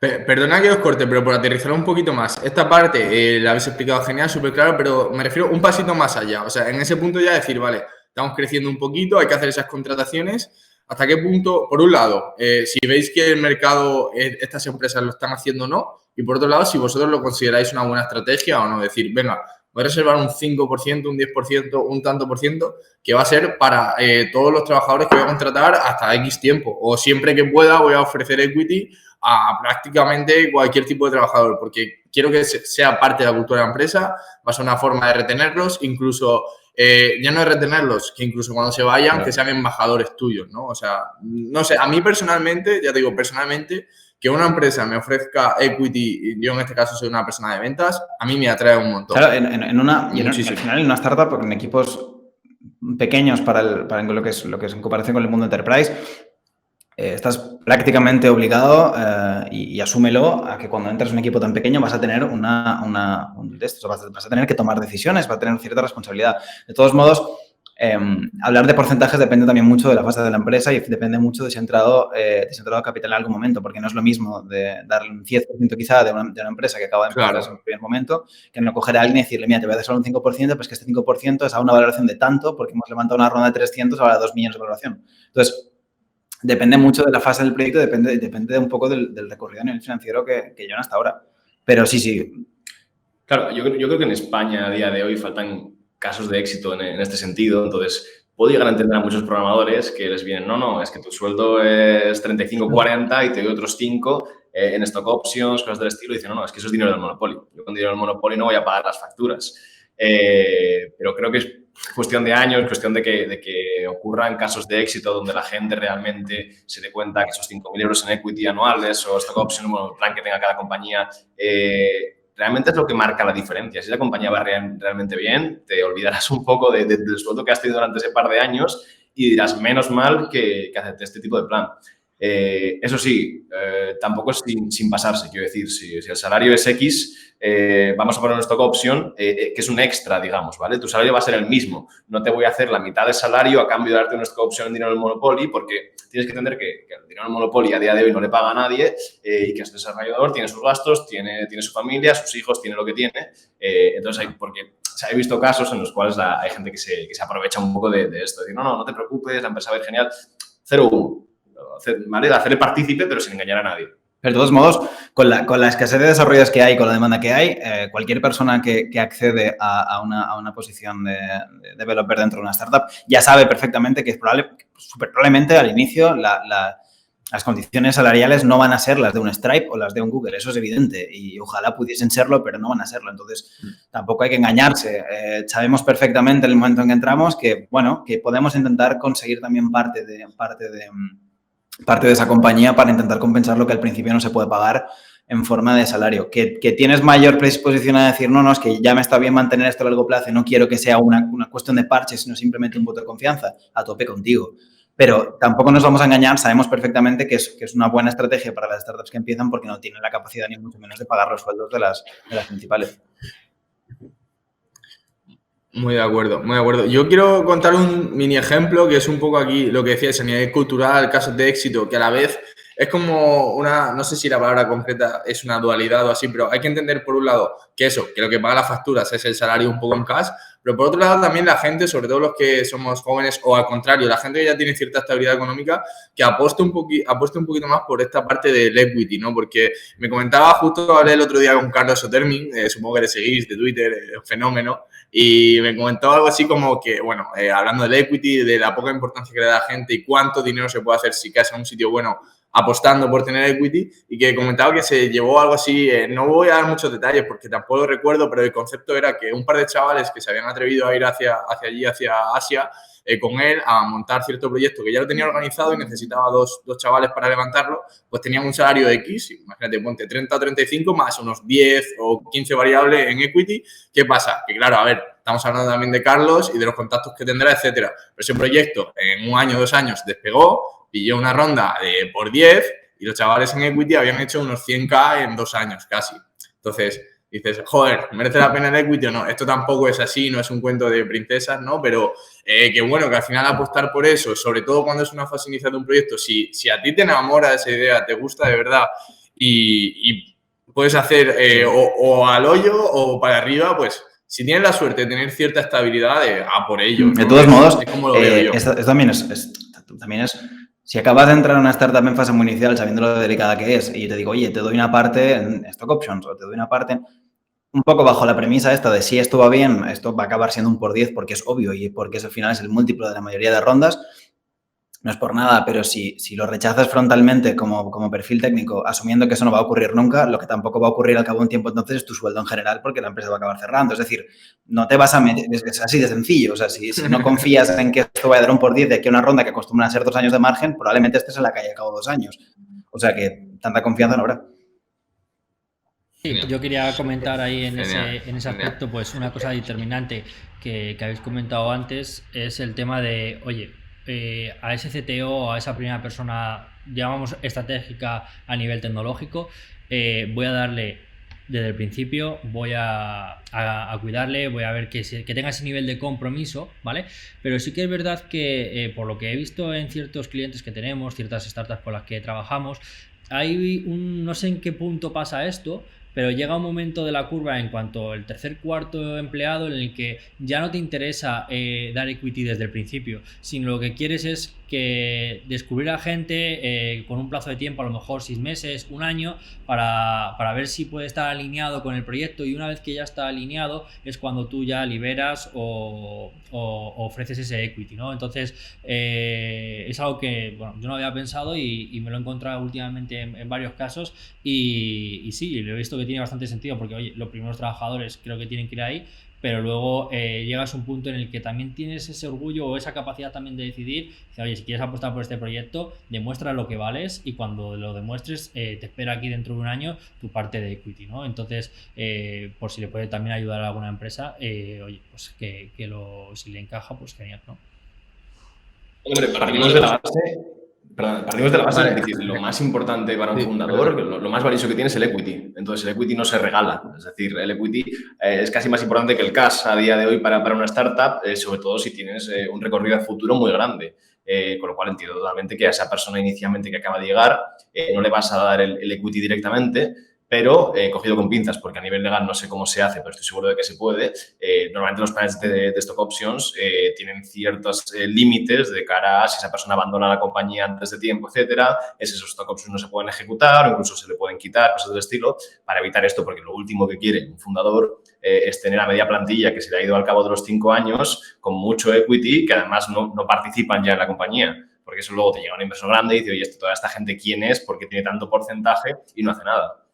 Perdona que os corte, pero por aterrizar un poquito más, esta parte la habéis explicado genial, súper claro, pero me refiero un pasito más allá. O sea, en ese punto ya decir, vale, estamos creciendo un poquito, hay que hacer esas contrataciones. ¿Hasta qué punto, por un lado, si veis que el mercado, estas empresas lo están haciendo o no? Y por otro lado, si vosotros lo consideráis una buena estrategia o no. Decir, venga, voy a reservar un 5%, un 10%, un tanto por ciento, que va a ser para todos los trabajadores que voy a contratar hasta X tiempo. O siempre que pueda voy a ofrecer equity a prácticamente cualquier tipo de trabajador, porque quiero que sea parte de la cultura de la empresa, va a ser una forma de retenerlos, incluso, ya no de retenerlos, que incluso cuando se vayan, claro, que sean embajadores tuyos, ¿no? O sea, no sé, a mí personalmente, ya te digo, personalmente, que una empresa me ofrezca equity, yo en este caso soy una persona de ventas, a mí me atrae un montón. Claro, al final en una startup, en equipos pequeños para lo que es en comparación con el mundo enterprise, estás prácticamente obligado y asúmelo a que cuando entras en un equipo tan pequeño vas a tener vas a tener que tomar decisiones, vas a tener cierta responsabilidad. De todos modos, hablar de porcentajes depende también mucho de la fase de la empresa y depende mucho de si ha entrado capital en algún momento, porque no es lo mismo de darle un 10% quizá de una empresa que acaba de empezar en el primer momento, que no coger a alguien y decirle, mira, te voy a dar solo un 5%, pues que este 5% es a una valoración de tanto, porque hemos levantado una ronda de 300, ahora 2 millones de valoración. Entonces, depende mucho de la fase del proyecto, depende un poco del recorrido a nivel financiero que llevan hasta ahora. Pero sí. Claro, yo creo que en España a día de hoy faltan casos de éxito en este sentido. Entonces, puedo llegar a entender a muchos programadores que les vienen, no, es que tu sueldo es 35, 40 y te doy otros 5 en stock options, cosas del estilo. Y dicen, no, es que eso es dinero del monopolio. Yo con dinero del monopolio no voy a pagar las facturas. Pero creo que es cuestión de años, cuestión de que ocurran casos de éxito donde la gente realmente se dé cuenta que esos 5.000 euros en equity anuales o stock option, bueno, el plan que tenga cada compañía, realmente es lo que marca la diferencia. Si la compañía va realmente bien, te olvidarás un poco del sueldo que has tenido durante ese par de años y dirás, menos mal que acepté este tipo de plan. Eso sí, tampoco es sin pasarse. Quiero decir, si el salario es X, vamos a poner un stock option que es un extra, digamos, ¿vale? Tu salario va a ser el mismo. No te voy a hacer la mitad del salario a cambio de darte un stock option en dinero del Monopoly, porque tienes que entender que el dinero del Monopoly a día de hoy no le paga a nadie y que este desarrollador tiene sus gastos, tiene su familia, sus hijos, tiene lo que tiene. Entonces, he visto casos en los cuales hay gente que se aprovecha un poco de esto. Decir, no te preocupes, la empresa va a ir genial. 0-1. ¿Vale? Hacerle partícipe, pero sin engañar a nadie. Pero de todos modos, con la escasez de desarrollos que hay, con la demanda que hay, cualquier persona que accede a una posición de developer dentro de una startup ya sabe perfectamente que súper probablemente al inicio las condiciones salariales no van a ser las de un Stripe o las de un Google. Eso es evidente y ojalá pudiesen serlo, pero no van a serlo. Entonces, tampoco hay que engañarse. Sabemos perfectamente en el momento en que entramos que podemos intentar conseguir también parte de esa compañía para intentar compensar lo que al principio no se puede pagar en forma de salario. Que tienes mayor predisposición a decir, no, es que ya me está bien mantener esto a largo plazo y no quiero que sea una cuestión de parche, sino simplemente un voto de confianza, a tope contigo. Pero tampoco nos vamos a engañar, sabemos perfectamente que es una buena estrategia para las startups que empiezan porque no tienen la capacidad ni mucho menos de pagar los sueldos de las principales. Muy de acuerdo, muy de acuerdo. Yo quiero contar un mini ejemplo que es un poco aquí lo que decíais a nivel cultural, casos de éxito, que a la vez es como una, no sé si la palabra concreta es una dualidad o así, pero hay que entender por un lado que eso, que lo que paga las facturas es el salario un poco en cash, pero por otro lado también la gente, sobre todo los que somos jóvenes o al contrario, la gente que ya tiene cierta estabilidad económica, que apueste un poquito más por esta parte del equity, ¿no? Porque me comentaba, justo hablé el otro día con Carlos Otermin, supongo que le seguís de Twitter, fenómeno, y me comentó algo así como que, bueno, hablando del equity, de la poca importancia que le da a la gente y cuánto dinero se puede hacer si caes en un sitio bueno apostando por tener equity, y que comentaba que se llevó algo así, no voy a dar muchos detalles porque tampoco lo recuerdo, pero el concepto era que un par de chavales que se habían atrevido a ir hacia Asia, con él a montar cierto proyecto que ya lo tenía organizado y necesitaba dos chavales para levantarlo, pues tenían un salario X, imagínate, ponte 30 o 35 más unos 10 o 15 variables en equity. ¿Qué pasa? Que claro, a ver, estamos hablando también de Carlos y de los contactos que tendrá, etcétera. Pero ese proyecto en un año o 2 años despegó, pilló una ronda por 10 y los chavales en equity habían hecho unos 100K en 2 años casi. Entonces dices, joder, ¿merece la pena el equity o no? Esto tampoco es así, no es un cuento de princesas, ¿no? Pero que bueno, que al final apostar por eso, sobre todo cuando es una fase inicial de un proyecto, si a ti te enamora esa idea, te gusta de verdad y puedes hacer o al hoyo o para arriba, pues si tienes la suerte de tener cierta estabilidad, por ello. De todos modos, es como lo veo yo. Esto también es si acabas de entrar en una startup en fase muy inicial, sabiendo lo delicada que es, y te digo, oye, te doy una parte en stock options o te doy una parte, un poco bajo la premisa esta de si esto va bien, esto va a acabar siendo un por 10 porque es obvio y porque al final es el múltiplo de la mayoría de rondas, no es por nada, pero si lo rechazas frontalmente como perfil técnico, asumiendo que eso no va a ocurrir nunca, lo que tampoco va a ocurrir al cabo de un tiempo entonces es tu sueldo en general porque la empresa va a acabar cerrando. Es decir, no te vas a meter, es así de sencillo. O sea, si no confías en que esto vaya a dar un por 10 de aquí a una ronda que acostumbran a ser 2 años de margen, probablemente estés en la calle al cabo de 2 años. O sea que tanta confianza no habrá. Sí, yo quería comentar ahí en ese aspecto, pues una cosa determinante que habéis comentado antes es el tema de, oye, a ese CTO, a esa primera persona, llamamos estratégica a nivel tecnológico, voy a darle desde el principio, voy a cuidarle, voy a ver que tenga ese nivel de compromiso, ¿vale? Pero sí que es verdad que por lo que he visto en ciertos clientes que tenemos, ciertas startups con las que trabajamos, hay no sé en qué punto pasa esto, pero llega un momento de la curva en cuanto al tercer, cuarto empleado en el que ya no te interesa dar equity desde el principio, sino lo que quieres es que descubrir a gente con un plazo de tiempo, a lo mejor 6 meses, 1 año, para ver si puede estar alineado con el proyecto, y una vez que ya está alineado es cuando tú ya liberas o ofreces ese equity, ¿no? Entonces es algo que, bueno, yo no había pensado y me lo he encontrado últimamente en varios casos y sí, lo he visto que tiene bastante sentido porque, oye, los primeros trabajadores creo que tienen que ir ahí, pero luego llegas a un punto en el que también tienes ese orgullo o esa capacidad también de decidir, oye, si quieres apostar por este proyecto, demuestra lo que vales y cuando lo demuestres te espera aquí dentro de 1 año tu parte de equity, ¿no? Entonces, por si le puede también ayudar a alguna empresa, oye, pues si le encaja, pues genial, ¿no? Hombre, partimos de la base, es decir, lo más importante para un fundador, lo más valioso que tiene es el equity. Entonces, el equity no se regala. Es decir, el equity es casi más importante que el cash a día de hoy para una startup, sobre todo si tienes un recorrido de futuro muy grande. Con lo cual entiendo totalmente que a esa persona inicialmente que acaba de llegar no le vas a dar el equity directamente, pero cogido con pinzas, porque a nivel legal no sé cómo se hace, pero estoy seguro de que se puede. Normalmente los planes de stock options tienen ciertos límites de cara a si esa persona abandona la compañía antes de tiempo, etcétera. Esos stock options no se pueden ejecutar o incluso se le pueden quitar, cosas del estilo, para evitar esto, porque lo último que quiere un fundador es tener a media plantilla que se le ha ido al cabo de los 5 años con mucho equity que además no participan ya en la compañía. Porque eso luego te llega un inversor grande y dice, oye, toda esta gente, ¿quién es? ¿Por qué tiene tanto porcentaje? Y no hace nada.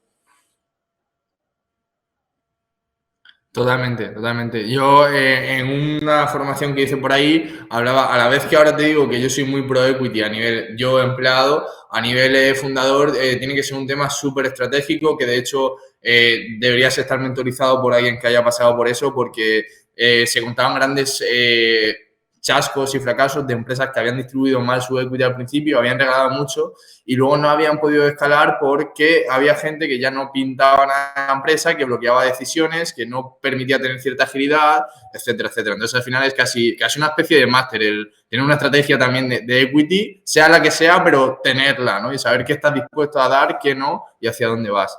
Totalmente. Yo en una formación que hice por ahí hablaba, a la vez que ahora te digo que yo soy muy pro equity a nivel yo empleado, a nivel fundador tiene que ser un tema súper estratégico que de hecho deberías estar mentorizado por alguien que haya pasado por eso porque se contaban grandes chascos y fracasos de empresas que habían distribuido mal su equity al principio, habían regalado mucho y luego no habían podido escalar porque había gente que ya no pintaba nada en la empresa, que bloqueaba decisiones, que no permitía tener cierta agilidad, etcétera, etcétera. Entonces, al final es casi una especie de máster, el tener una estrategia también de equity, sea la que sea, pero tenerla, ¿no? Y saber qué estás dispuesto a dar, qué no y hacia dónde vas.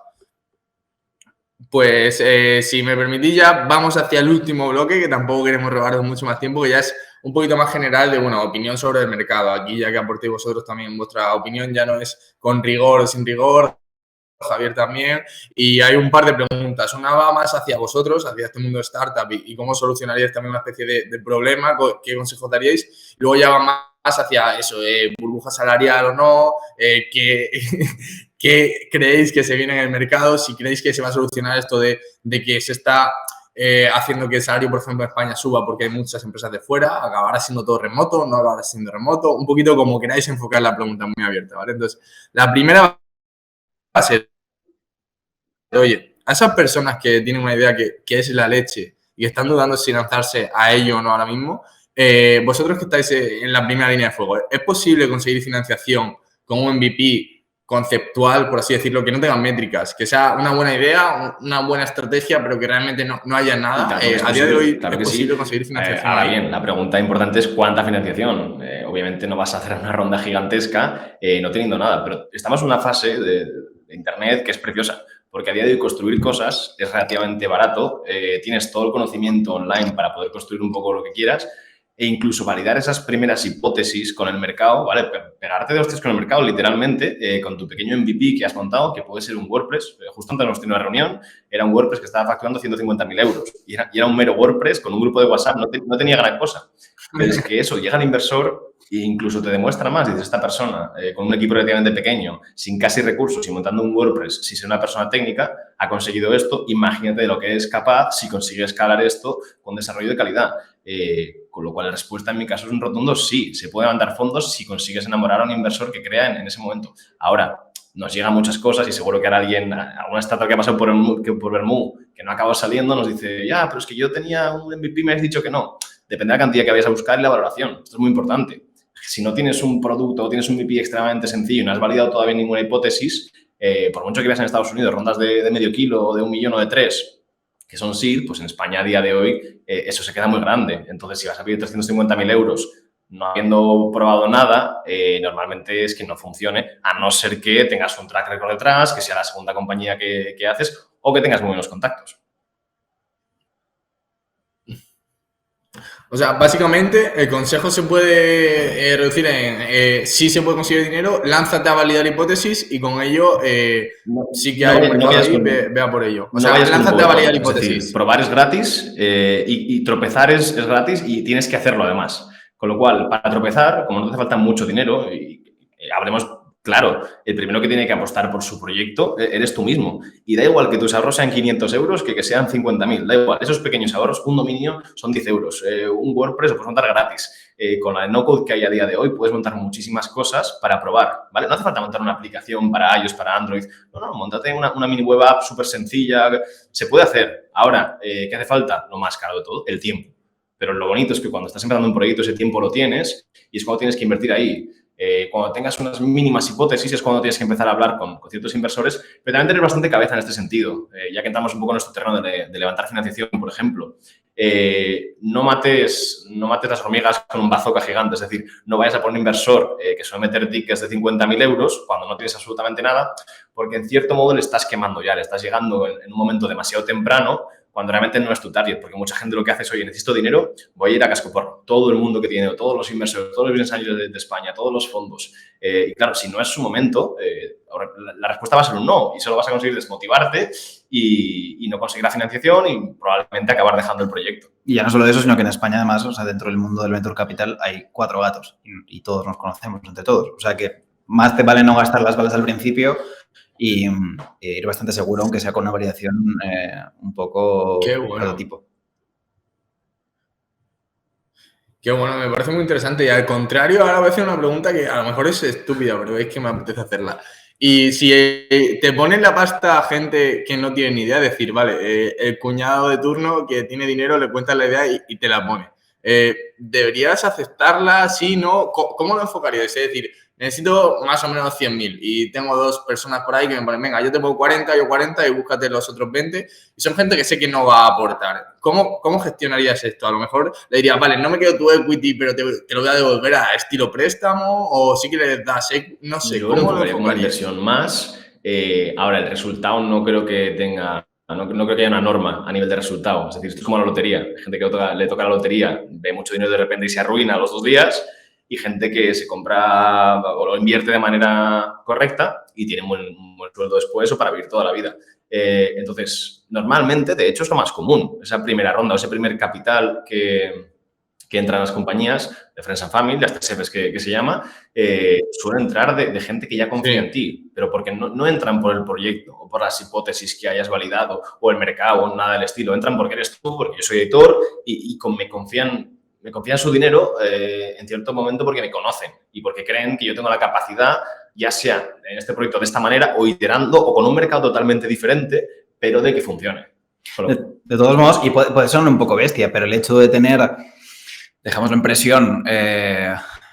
Pues, si me permitís, ya vamos hacia el último bloque, que tampoco queremos robaros mucho más tiempo, que ya es un poquito más general de, bueno, opinión sobre el mercado. Aquí, ya que aportéis vosotros también vuestra opinión, ya no es con rigor o sin rigor, Javier también, y hay un par de preguntas. Una va más hacia vosotros, hacia este mundo de startup y cómo solucionaríais también una especie de problema, qué consejos daríais. Luego ya va más hacia eso, burbuja salarial o no, qué creéis que se viene en el mercado, si creéis que se va a solucionar esto de que se está haciendo que el salario, por ejemplo, en España suba porque hay muchas empresas de fuera, acabará siendo todo remoto, no acabará siendo remoto, un poquito como queráis enfocar la pregunta, muy abierta, ¿vale? Entonces, la primera va a ser, oye, a esas personas que tienen una idea que es la leche y están dudando si lanzarse a ello o no ahora mismo, vosotros que estáis en la primera línea de fuego, ¿es posible conseguir financiación con un MVP conceptual, por así decirlo, que no tengan métricas, que sea una buena idea, una buena estrategia, pero que realmente no haya nada? Claro, a día de hoy claro es posible conseguir financiación. Ahora bien, la pregunta importante es ¿cuánta financiación? Obviamente no vas a hacer una ronda gigantesca no teniendo nada, pero estamos en una fase de Internet que es preciosa, porque a día de hoy construir cosas es relativamente barato, tienes todo el conocimiento online para poder construir un poco lo que quieras, e incluso validar esas primeras hipótesis con el mercado, ¿vale? Pegarte de hostias con el mercado, literalmente, con tu pequeño MVP que has montado, que puede ser un WordPress. Justo antes hemos tenido una reunión, era un WordPress que estaba facturando 150.000 euros. Y era un mero WordPress con un grupo de WhatsApp, no tenía gran cosa. Pero es que eso, llega el inversor e incluso te demuestra más, dice, esta persona, con un equipo relativamente pequeño, sin casi recursos y montando un WordPress, si es una persona técnica, ha conseguido esto, imagínate de lo que es capaz si consigue escalar esto con desarrollo de calidad. Con lo cual la respuesta en mi caso es un rotundo sí. Se puede levantar fondos si consigues enamorar a un inversor que crea en ese momento. Ahora, nos llegan muchas cosas y seguro que ahora alguna startup que ha pasado por Bermú, que no ha acabado saliendo, nos dice, ya, pero es que yo tenía un MVP y me has dicho que no. Depende de la cantidad que vayas a buscar y la valoración. Esto es muy importante. Si no tienes un producto o tienes un MVP extremadamente sencillo y no has validado todavía ninguna hipótesis, por mucho que veas en Estados Unidos rondas de medio kilo o de 1 millón o de 3, que son seed, pues en España a día de hoy eso se queda muy grande. Entonces, si vas a pedir 350.000 euros no habiendo probado nada, normalmente es que no funcione, a no ser que tengas un track record detrás, que sea la segunda compañía que haces o que tengas muy buenos contactos. O sea, básicamente el consejo se puede reducir en sí se puede conseguir dinero, lánzate a validar hipótesis y con ello sí que hay un mercado ahí, vea por ello. O sea, lánzate a validar hipótesis. Es decir, probar es gratis y tropezar es gratis y tienes que hacerlo además. Con lo cual, para tropezar, como no te hace falta mucho dinero, hablemos claro, el primero que tiene que apostar por su proyecto eres tú mismo. Y da igual que tus ahorros sean 500 euros que sean 50.000. Da igual, esos pequeños ahorros, un dominio son 10 euros. Un WordPress lo puedes montar gratis. Con la no-code que hay a día de hoy puedes montar muchísimas cosas para probar, ¿vale? No hace falta montar una aplicación para iOS, para Android. No, móntate una mini web app súper sencilla. Se puede hacer. Ahora, ¿qué hace falta? Lo más caro de todo, el tiempo. Pero lo bonito es que cuando estás empezando un proyecto ese tiempo lo tienes y es cuando tienes que invertir ahí. Cuando tengas unas mínimas hipótesis es cuando tienes que empezar a hablar con ciertos inversores, pero también tener bastante cabeza en este sentido, ya que entramos un poco en nuestro terreno de levantar financiación, por ejemplo. No mates las hormigas con un bazooka gigante, es decir, no vayas a por un inversor que suele meter tickets de 50.000 euros cuando no tienes absolutamente nada, porque en cierto modo le estás quemando ya, le estás llegando en un momento demasiado temprano cuando realmente no es tu target, porque mucha gente lo que hace es, oye, necesito dinero, voy a ir a cascoporro. Todo el mundo que tiene, todos los inversores, todos los business angels de España, todos los fondos. Y claro, si no es su momento, la respuesta va a ser un no y solo vas a conseguir desmotivarte y no conseguir la financiación y probablemente acabar dejando el proyecto. Y ya no solo de eso, sino que en España además, o sea, dentro del mundo del venture capital hay 4 gatos y todos nos conocemos entre todos. O sea que más te vale no gastar las balas al principio y ir bastante seguro, aunque sea con una variación un poco prototipo. Qué bueno, me parece muy interesante. Y al contrario, ahora voy a hacer una pregunta que a lo mejor es estúpida, pero es que me apetece hacerla. Y si te ponen la pasta a gente que no tiene ni idea, decir, vale, el cuñado de turno que tiene dinero le cuentas la idea y te la pone. ¿deberías aceptarla? ¿Sí, no? ¿Cómo lo enfocarías? Es decir, necesito más o menos 100.000 y tengo 2 personas por ahí que me ponen, venga, yo te pongo 40, yo 40 y búscate los otros 20. Y son gente que sé que no va a aportar. ¿Cómo gestionarías esto? A lo mejor le dirías, vale, no me quedo tu equity, pero te lo voy a devolver a estilo préstamo, o sí que le das, no sé, yo ¿cómo lo enfocaría como una inversión más. Ahora, el resultado no creo que tenga... No creo que haya una norma a nivel de resultado. Es decir, esto es como la lotería. Hay gente que le toca la lotería, ve mucho dinero de repente y se arruina a los 2 días, y gente que se compra o lo invierte de manera correcta y tiene un buen sueldo después o para vivir toda la vida. Entonces, normalmente, de hecho, es lo más común. Esa primera ronda o ese primer capital que entran las compañías de Friends and Family, las 3 Fs que se llama, suelen entrar de gente que ya confía en ti, pero porque no entran por el proyecto o por las hipótesis que hayas validado o el mercado o nada del estilo. Entran porque eres tú, porque yo soy editor y me confían su dinero en cierto momento porque me conocen y porque creen que yo tengo la capacidad, ya sea en este proyecto de esta manera o iterando o con un mercado totalmente diferente, pero de que funcione. De todos modos, y puede sonar un poco bestia, pero el hecho de tener, dejémoslo en presión,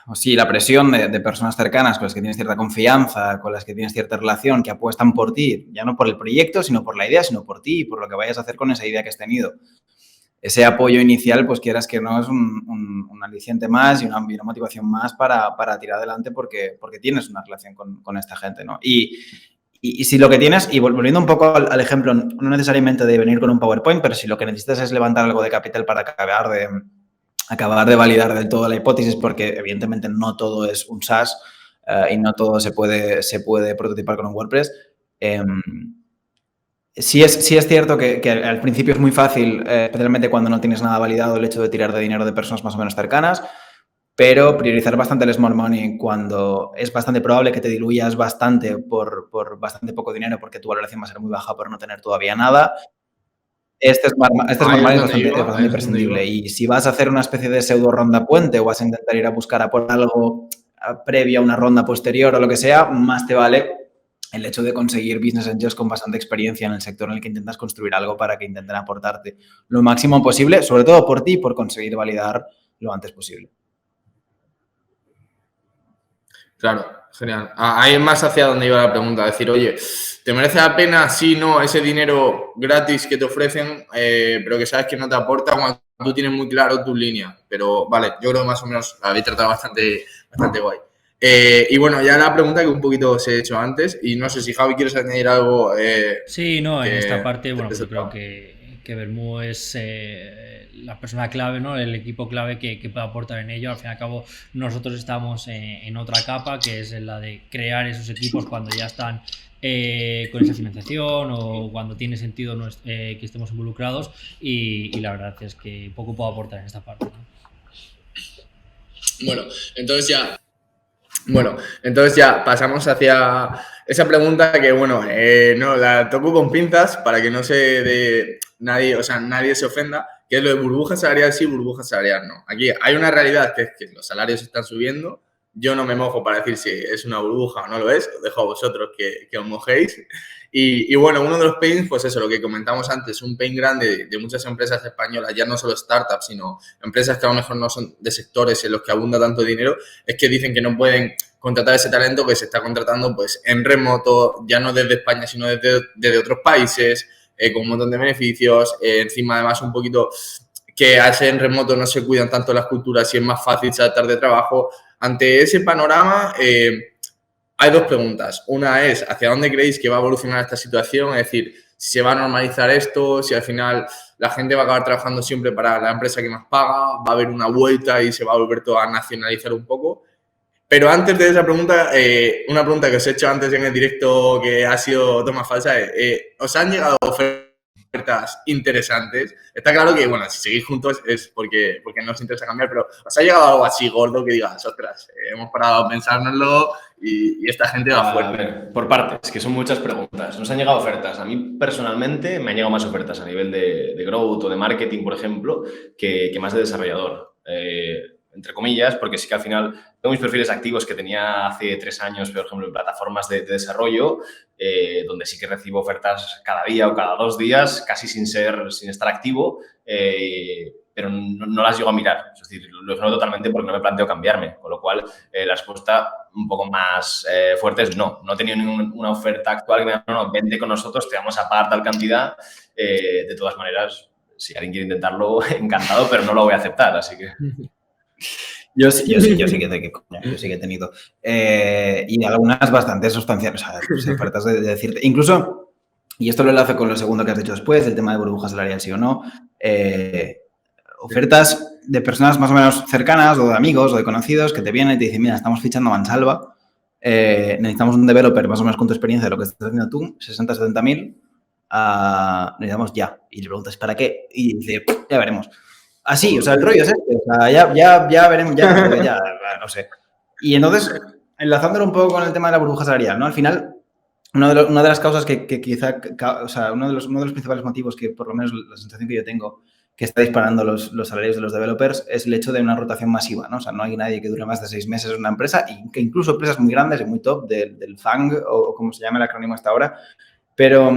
o sí, la presión de personas cercanas con las que tienes cierta confianza, con las que tienes cierta relación, que apuestan por ti, ya no por el proyecto, sino por la idea, sino por ti y por lo que vayas a hacer con esa idea que has tenido. Ese apoyo inicial, pues quieras que no, es un aliciente más y una motivación más para tirar adelante porque tienes una relación con esta gente, ¿no? Y si lo que tienes, y volviendo un poco al ejemplo, no necesariamente de venir con un PowerPoint, pero si lo que necesitas es levantar algo de capital para acabar de validar del todo la hipótesis, porque evidentemente no todo es un SaaS y no todo se puede prototipar con un WordPress. Sí es cierto que al principio es muy fácil, especialmente cuando no tienes nada validado, el hecho de tirar de dinero de personas más o menos cercanas, pero priorizar bastante el smart money cuando es bastante probable que te diluyas bastante por bastante poco dinero porque tu valoración va a ser muy baja por no tener todavía nada. Este smart money es bastante imprescindible. Y si vas a hacer una especie de pseudo ronda puente o vas a intentar ir a buscar a por algo previo a una ronda posterior o lo que sea, más te vale el hecho de conseguir business angels con bastante experiencia en el sector en el que intentas construir algo para que intenten aportarte lo máximo posible, sobre todo por ti, por conseguir validar lo antes posible. Claro, genial. Ahí es más hacia donde iba la pregunta, decir, oye, ¿te merece la pena, sí, no, ese dinero gratis que te ofrecen, pero que sabes que no te aporta cuando tú tienes muy claro tu línea? Pero vale, yo creo que más o menos la habéis tratado bastante guay. Y bueno, ya la pregunta que un poquito os he hecho antes, y no sé si Javi quieres añadir algo. Sí, no, en esta parte, bueno, pues yo creo que Bermú es la persona clave, ¿no? El equipo clave que puede aportar en ello. Al fin y al cabo, nosotros estamos en otra capa, que es la de crear esos equipos cuando ya están con esa financiación o cuando tiene sentido que estemos involucrados, y la verdad es que poco puedo aportar en esta parte, ¿no? Bueno, entonces ya pasamos hacia esa pregunta que, bueno, no la toco con pinzas para que no nadie se ofenda, que es lo de burbuja salarial sí, burbuja salarial no. Aquí hay una realidad que es que los salarios están subiendo. Yo no me mojo para decir si es una burbuja o no lo es, os dejo a vosotros que os mojéis. Y bueno, uno de los pains, pues eso, lo que comentamos antes, un pain grande de muchas empresas españolas, ya no solo startups, sino empresas que a lo mejor no son de sectores en los que abunda tanto dinero, es que dicen que no pueden contratar ese talento que se está contratando pues en remoto, ya no desde España, sino desde otros países, con un montón de beneficios, encima además un poquito que al ser en remoto no se cuidan tanto las culturas y es más fácil saltar de trabajo. Ante ese panorama, hay 2 preguntas. Una es, ¿hacia dónde creéis que va a evolucionar esta situación? Es decir, si se va a normalizar esto, si al final la gente va a acabar trabajando siempre para la empresa que más paga, va a haber una vuelta y se va a volver todo a nacionalizar un poco. Pero antes de esa pregunta, una pregunta que os he hecho antes en el directo que ha sido toma falsa, ¿os han llegado ofertas interesantes? Está claro que, bueno, si seguís juntos es porque no os interesa cambiar, pero ¿os ha llegado algo así gordo que digas, ostras, hemos parado a pensárnoslo y esta gente va fuerte? A ver, por partes, que son muchas preguntas. Nos han llegado ofertas. A mí, personalmente, me han llegado más ofertas a nivel de growth o de marketing, por ejemplo, que más de desarrollador. Entre comillas, porque sí que al final tengo mis perfiles activos que tenía hace 3 años, por ejemplo, en plataformas de desarrollo, donde sí que recibo ofertas cada día o cada 2 días, casi sin estar activo, pero no las llego a mirar. Es decir, lo ignoro totalmente porque no me planteo cambiarme. Con lo cual, la respuesta un poco más fuerte es no. No he tenido ninguna oferta actual que me diga, no, vente con nosotros, te vamos a pagar tal cantidad. De todas maneras, si alguien quiere intentarlo, encantado, pero no lo voy a aceptar, así que... Yo sí que he tenido. Y algunas bastante sustanciales. O sea, pues, ofertas de decirte. Incluso, y esto lo enlazo con lo segundo que has dicho después, el tema de burbuja salarial, sí o no. Ofertas de personas más o menos cercanas, o de amigos, o de conocidos, que te vienen y te dicen, mira, estamos fichando a Mansalva, necesitamos un developer más o menos con tu experiencia de lo que estás haciendo tú, 60, 70.000, necesitamos ya. Y le preguntas, ¿para qué? Y dice, ya veremos. Así, o sea, el rollo es este, o sea, ya veremos, ya, no sé. Y entonces, enlazándolo un poco con el tema de la burbuja salarial, ¿no? Al final, una de las causas que quizá, o sea, uno de los principales motivos que, por lo menos la sensación que yo tengo, que está disparando los salarios de los developers es el hecho de una rotación masiva, ¿no? O sea, no hay nadie que dure más de 6 meses en una empresa, y que incluso empresas muy grandes y muy top del FANG, o como se llama el acrónimo hasta ahora, pero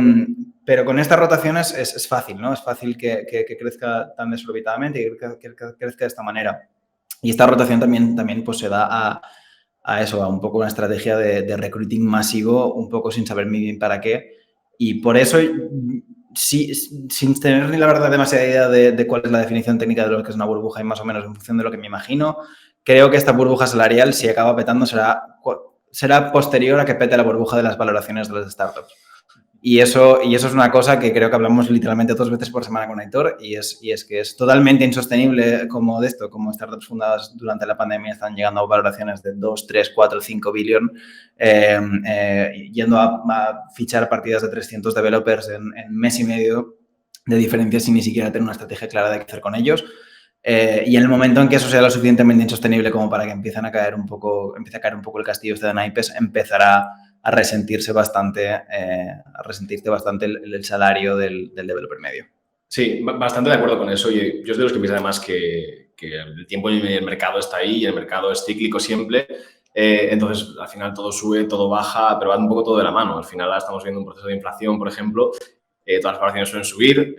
con estas rotaciones es fácil, ¿no? Es fácil que crezca tan desorbitadamente y que crezca de esta manera. Y esta rotación también pues, se da a eso, a un poco una estrategia de recruiting masivo, un poco sin saber muy bien para qué. Y por eso, sí, sin tener ni la verdad demasiada idea de cuál es la definición técnica de lo que es una burbuja y más o menos en función de lo que me imagino, creo que esta burbuja salarial, si acaba petando, será posterior a que pete la burbuja de las valoraciones de las startups. Y eso es una cosa que creo que hablamos literalmente 2 veces por semana con Aitor, y es que es totalmente insostenible como startups fundadas durante la pandemia están llegando a valoraciones de 2, 3, 4, 5 billón, yendo a fichar partidas de 300 developers en mes y medio de diferencia sin ni siquiera tener una estrategia clara de qué hacer con ellos. Y en el momento en que eso sea lo suficientemente insostenible como para que empiece a caer un poco el castillo de naipes, empezará a resentirse bastante el salario del developer medio. Sí, bastante de acuerdo con eso. Y yo soy de los que piensan además que el tiempo y el mercado está ahí y el mercado es cíclico siempre. Entonces, al final todo sube, todo baja, pero va un poco todo de la mano. Al final ahora estamos viendo un proceso de inflación, por ejemplo. Todas las valoraciones suelen subir,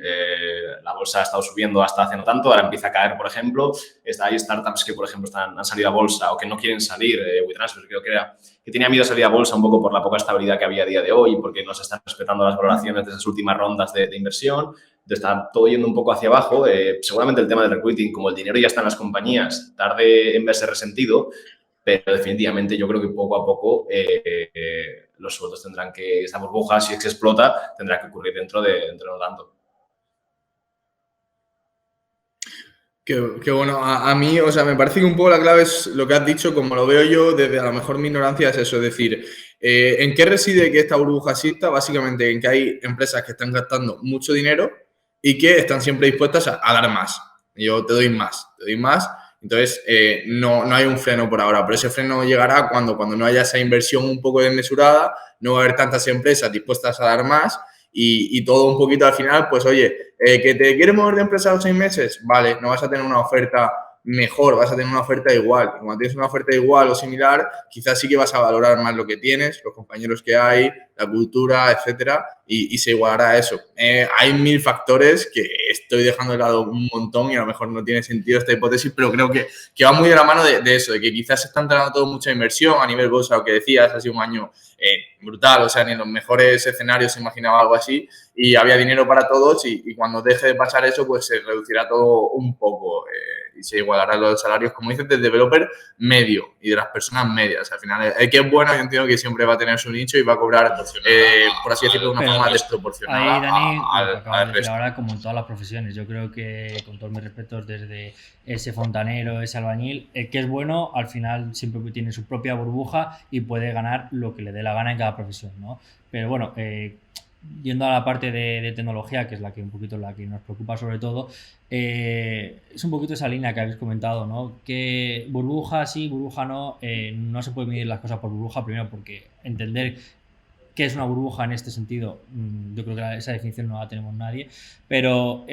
la bolsa ha estado subiendo hasta hace no tanto, ahora empieza a caer, por ejemplo. Hay startups que, por ejemplo, han salido a bolsa o que no quieren salir. WeTransfer creo que tenía miedo a salir a bolsa un poco por la poca estabilidad que había a día de hoy, porque no se están respetando las valoraciones de esas últimas rondas de inversión. Está todo yendo un poco hacia abajo. Seguramente el tema del recruiting, como el dinero ya está en las compañías, tarde en verse resentido, pero definitivamente yo creo que poco a poco los sueldos tendrán que, esta burbuja, si es que explota, tendrá que ocurrir dentro de no tanto. Qué bueno. A mí, o sea, me parece que un poco la clave es lo que has dicho, como lo veo yo, desde a lo mejor mi ignorancia es eso, es decir, ¿en qué reside que esta burbuja exista? Básicamente en que hay empresas que están gastando mucho dinero y que están siempre dispuestas a dar más. Yo te doy más. Entonces, no hay un freno por ahora, pero ese freno llegará cuando no haya esa inversión un poco desmesurada, no va a haber tantas empresas dispuestas a dar más y todo un poquito al final, pues oye, que te quieres mover de empresa a los 6 meses, vale, no vas a tener una oferta mejor, vas a tener una oferta igual. Y cuando tienes una oferta igual o similar, quizás sí que vas a valorar más lo que tienes, los compañeros que hay, la cultura, etcétera, y se igualará a eso. Hay 1000 factores que estoy dejando de lado un montón y a lo mejor no tiene sentido esta hipótesis, pero creo que va muy de la mano de eso, de que quizás se está entrando todo mucha inversión a nivel bolsa, lo que decías, ha sido un año brutal, o sea, ni en los mejores escenarios se imaginaba algo así y había dinero para todos y cuando deje de pasar eso, pues se reducirá todo un poco y se igualarán los salarios, como dices, del developer medio y de las personas medias. Al final, el que es bueno, yo entiendo que siempre va a tener su nicho y va a cobrar, por así decirlo, de una forma desproporcionada. Ahí, Dani, lo acabas de decir ahora, como en todas las profesiones, yo creo que, con todos mis respetos, desde ese fontanero, ese albañil, el que es bueno, al final siempre tiene su propia burbuja y puede ganar lo que le dé la gana en cada profesión, ¿no? Pero bueno, yendo a la parte de tecnología, que es la que nos preocupa sobre todo, es un poquito esa línea que habéis comentado, ¿no? Que burbuja sí, burbuja no, no se puede medir las cosas por burbuja, primero porque entender qué es una burbuja en este sentido, yo creo que esa definición no la tenemos nadie, pero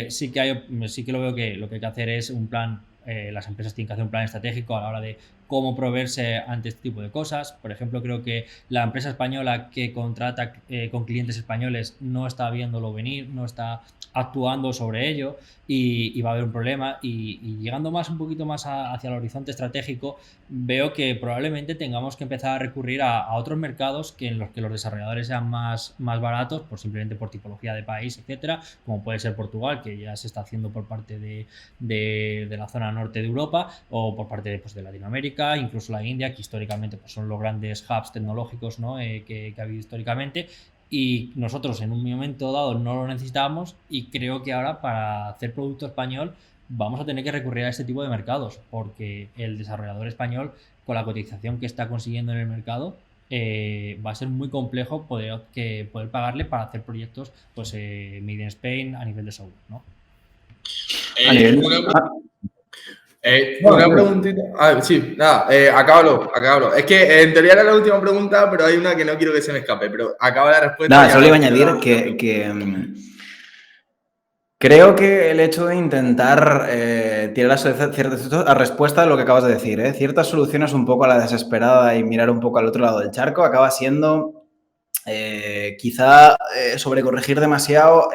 sí que lo veo que lo que hay que hacer es un plan. Las empresas tienen que hacer un plan estratégico a la hora de cómo proveerse ante este tipo de cosas. Por ejemplo, creo que la empresa española que contrata con clientes españoles no está viéndolo venir, no está actuando sobre ello y va a haber un problema. Y llegando un poquito más hacia el horizonte estratégico, veo que probablemente tengamos que empezar a recurrir a otros mercados en los que los desarrolladores sean más baratos, simplemente por tipología de país, etcétera, como puede ser Portugal, que ya se está haciendo por parte de la zona norte de Europa, o por parte de Latinoamérica, incluso la India, que históricamente son los grandes hubs tecnológicos, ¿no? que ha habido históricamente. Y nosotros en un momento dado no lo necesitábamos, y creo que ahora para hacer producto español vamos a tener que recurrir a este tipo de mercados, porque el desarrollador español, con la cotización que está consiguiendo en el mercado, va a ser muy complejo poder pagarle para hacer proyectos made in Spain a nivel de software, ¿no? Una preguntita. Sí, nada, acábalo. Es que en teoría era la última pregunta, pero hay una que no quiero que se me escape, pero acaba la respuesta. Nada, solo iba a añadir que creo que el hecho de intentar tirar a respuesta a lo que acabas de decir, ciertas soluciones un poco a la desesperada y mirar un poco al otro lado del charco, acaba siendo quizá sobrecorregir demasiado,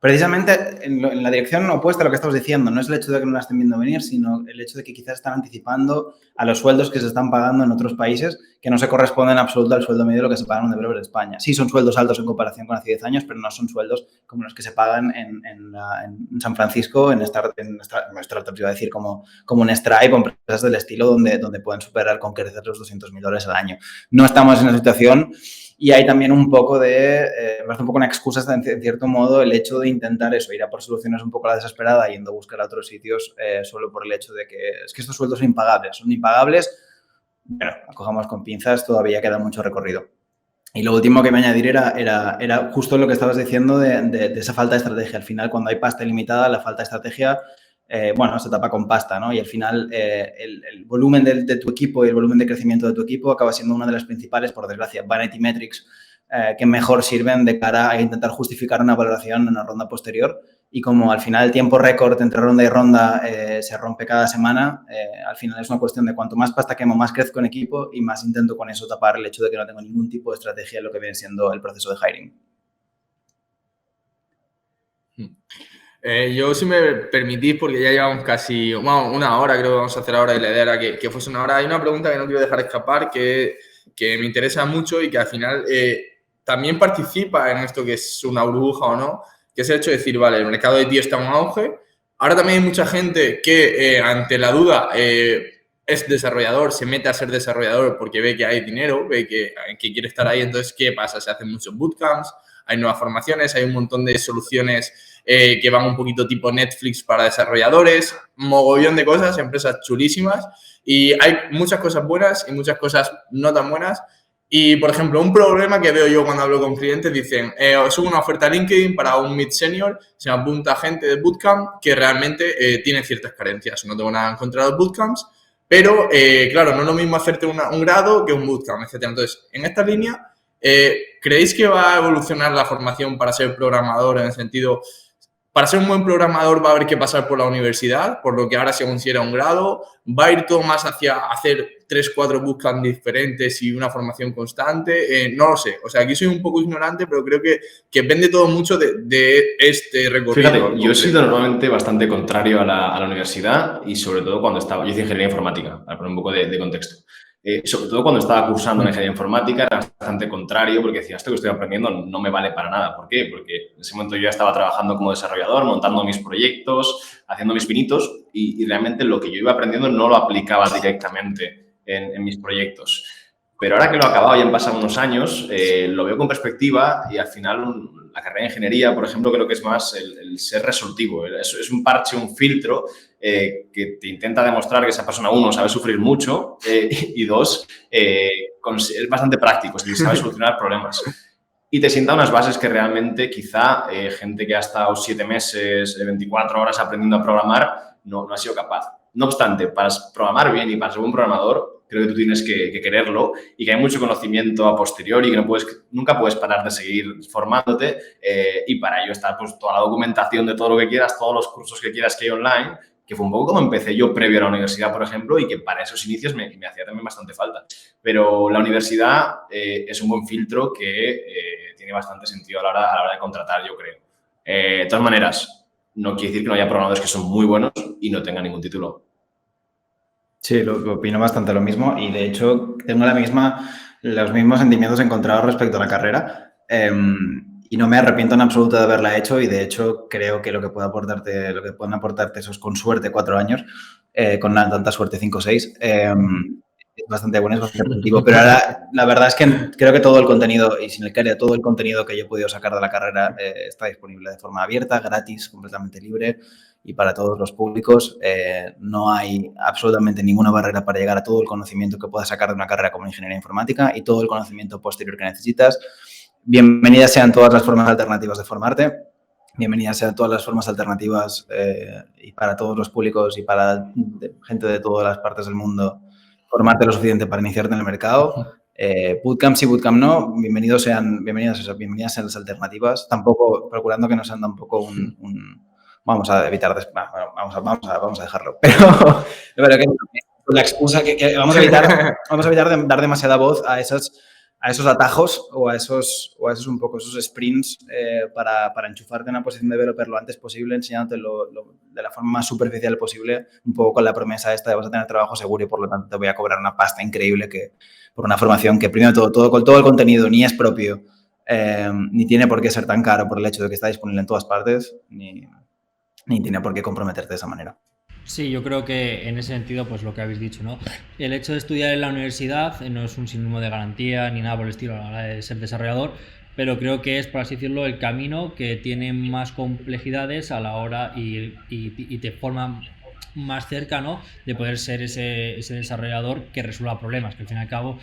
precisamente en la dirección opuesta a lo que estamos diciendo. No es el hecho de que no la estén viendo venir, sino el hecho de que quizás están anticipando a los sueldos que se están pagando en otros países, que no se corresponden en absoluto al sueldo medio de lo que se paga en un developer de España. Sí, son sueldos altos en comparación con hace 10 años, pero no son sueldos como los que se pagan en San Francisco, en startups, iba a decir, como en Stripe, o empresas del estilo donde pueden superar con crecer los $200,000 al año. No estamos en esa situación. Y hay también un poco me parece un poco una excusa, en cierto modo, el hecho de intentar ir a por soluciones un poco a la desesperada, yendo a buscar a otros sitios solo por el hecho de que es que estos sueldos son impagables. Bueno, cojamos con pinzas, todavía queda mucho recorrido. Y lo último que me añadir era justo lo que estabas diciendo de esa falta de estrategia. Al final, cuando hay pasta ilimitada, la falta de estrategia se tapa con pasta, ¿no? Y al final el volumen de tu equipo y el volumen de crecimiento de tu equipo acaba siendo una de las principales, por desgracia, vanity metrics que mejor sirven de cara a intentar justificar una valoración en una ronda posterior. Y como al final el tiempo récord entre ronda y ronda se rompe cada semana, al final es una cuestión de cuanto más pasta quemo, más crezco en equipo y más intento con eso tapar el hecho de que no tengo ningún tipo de estrategia en lo que viene siendo el proceso de hiring. Yo, si me permitís, porque ya llevamos casi una hora, creo que vamos a hacer ahora, y la idea era que fuese una hora. Hay una pregunta que no quiero dejar escapar, que me interesa mucho y que al final también participa en esto que es una burbuja o no, que es el hecho de decir, vale, el mercado de TI está en auge. Ahora también hay mucha gente que ante la duda es desarrollador, se mete a ser desarrollador porque ve que hay dinero, ve que quiere estar ahí. Entonces, ¿qué pasa? Se hacen muchos bootcamps, hay nuevas formaciones, hay un montón de soluciones que van un poquito tipo Netflix para desarrolladores, mogollón de cosas, empresas chulísimas, y hay muchas cosas buenas y muchas cosas no tan buenas. Y, por ejemplo, un problema que veo yo cuando hablo con clientes, dicen, subo una oferta a LinkedIn para un mid-senior, se me apunta gente de bootcamp que realmente tiene ciertas carencias. No tengo nada en contra de los bootcamps, pero, claro, no es lo mismo hacerte un grado que un bootcamp, etc. Entonces, en esta línea, ¿creéis que va a evolucionar la formación para ser programador en el sentido... Para ser un buen programador va a haber que pasar por la universidad, por lo que ahora se considera un grado? ¿Va a ir todo más hacia hacer 3-4 bootcamps diferentes y una formación constante? No lo sé. O sea, aquí soy un poco ignorante, pero creo que depende todo mucho de este recorrido. Fíjate, yo he sido normalmente bastante contrario a la universidad, y sobre todo cuando estaba... Yo hice ingeniería informática, para poner un poco de contexto. Sobre todo cuando estaba cursando en ingeniería informática era bastante contrario, porque decía, esto que estoy aprendiendo no me vale para nada. ¿Por qué? Porque en ese momento yo ya estaba trabajando como desarrollador, montando mis proyectos, haciendo mis pinitos, y realmente lo que yo iba aprendiendo no lo aplicaba directamente en mis proyectos. Pero ahora que lo he acabado, ya han pasado unos años, lo veo con perspectiva, y al final la carrera de ingeniería, por ejemplo, creo que es más el ser resolutivo. Es un parche, un filtro que te intenta demostrar que esa persona, uno, sabe sufrir mucho y dos, es bastante práctico, es decir, sabe solucionar problemas. Y te sienta unas bases que realmente quizá gente que ha estado 7 meses, 24 horas aprendiendo a programar no ha sido capaz. No obstante, para programar bien y para ser un programador, creo que tú tienes que quererlo, y que hay mucho conocimiento a posteriori, que nunca puedes parar de seguir formándote, y para ello está pues toda la documentación de todo lo que quieras, todos los cursos que quieras que hay online, que fue un poco como empecé yo previo a la universidad, por ejemplo, y que para esos inicios me hacía también bastante falta. Pero la universidad es un buen filtro que tiene bastante sentido a la hora de contratar, yo creo. De todas maneras, no quiere decir que no haya programadores que son muy buenos y no tengan ningún título. Sí, opino bastante lo mismo y de hecho tengo los mismos sentimientos encontrados respecto a la carrera y no me arrepiento en absoluto de haberla hecho y de hecho creo que lo que pueden aportarte esos con suerte 4 años, con tanta suerte 5 o 6, es bastante bueno, es bastante positivo. Pero ahora, la verdad es que creo que todo el contenido, y sin el que todo el contenido que yo he podido sacar de la carrera está disponible de forma abierta, gratis, completamente libre y para todos los públicos. No hay absolutamente ninguna barrera para llegar a todo el conocimiento que puedas sacar de una carrera como ingeniería informática y todo el conocimiento posterior que necesitas. Bienvenidas sean todas las formas alternativas de formarte. Bienvenidas sean todas las formas alternativas y para todos los públicos y para gente de todas las partes del mundo formarte lo suficiente para iniciarte en el mercado. Bootcamp sí, bootcamp no. Bienvenidas sean las alternativas. Tampoco, procurando que no sean tampoco vamos a evitar... vamos a dejarlo. Pero que la excusa que vamos a evitar de dar demasiada voz a esos atajos o a esos sprints para enchufarte en una posición de developer lo antes posible, enseñándote de la forma más superficial posible, un poco con la promesa esta de vas a tener trabajo seguro y por lo tanto te voy a cobrar una pasta increíble por una formación que primero todo el contenido ni es propio, ni tiene por qué ser tan caro por el hecho de que está disponible en todas partes, ni tiene por qué comprometerte de esa manera. Sí, yo creo que en ese sentido, pues lo que habéis dicho, ¿no? El hecho de estudiar en la universidad no es un sinónimo de garantía ni nada por el estilo a la hora de ser desarrollador, pero creo que es, por así decirlo, el camino que tiene más complejidades a la hora y te forma más cerca, ¿no?, de poder ser ese desarrollador que resuelva problemas, que al fin y al cabo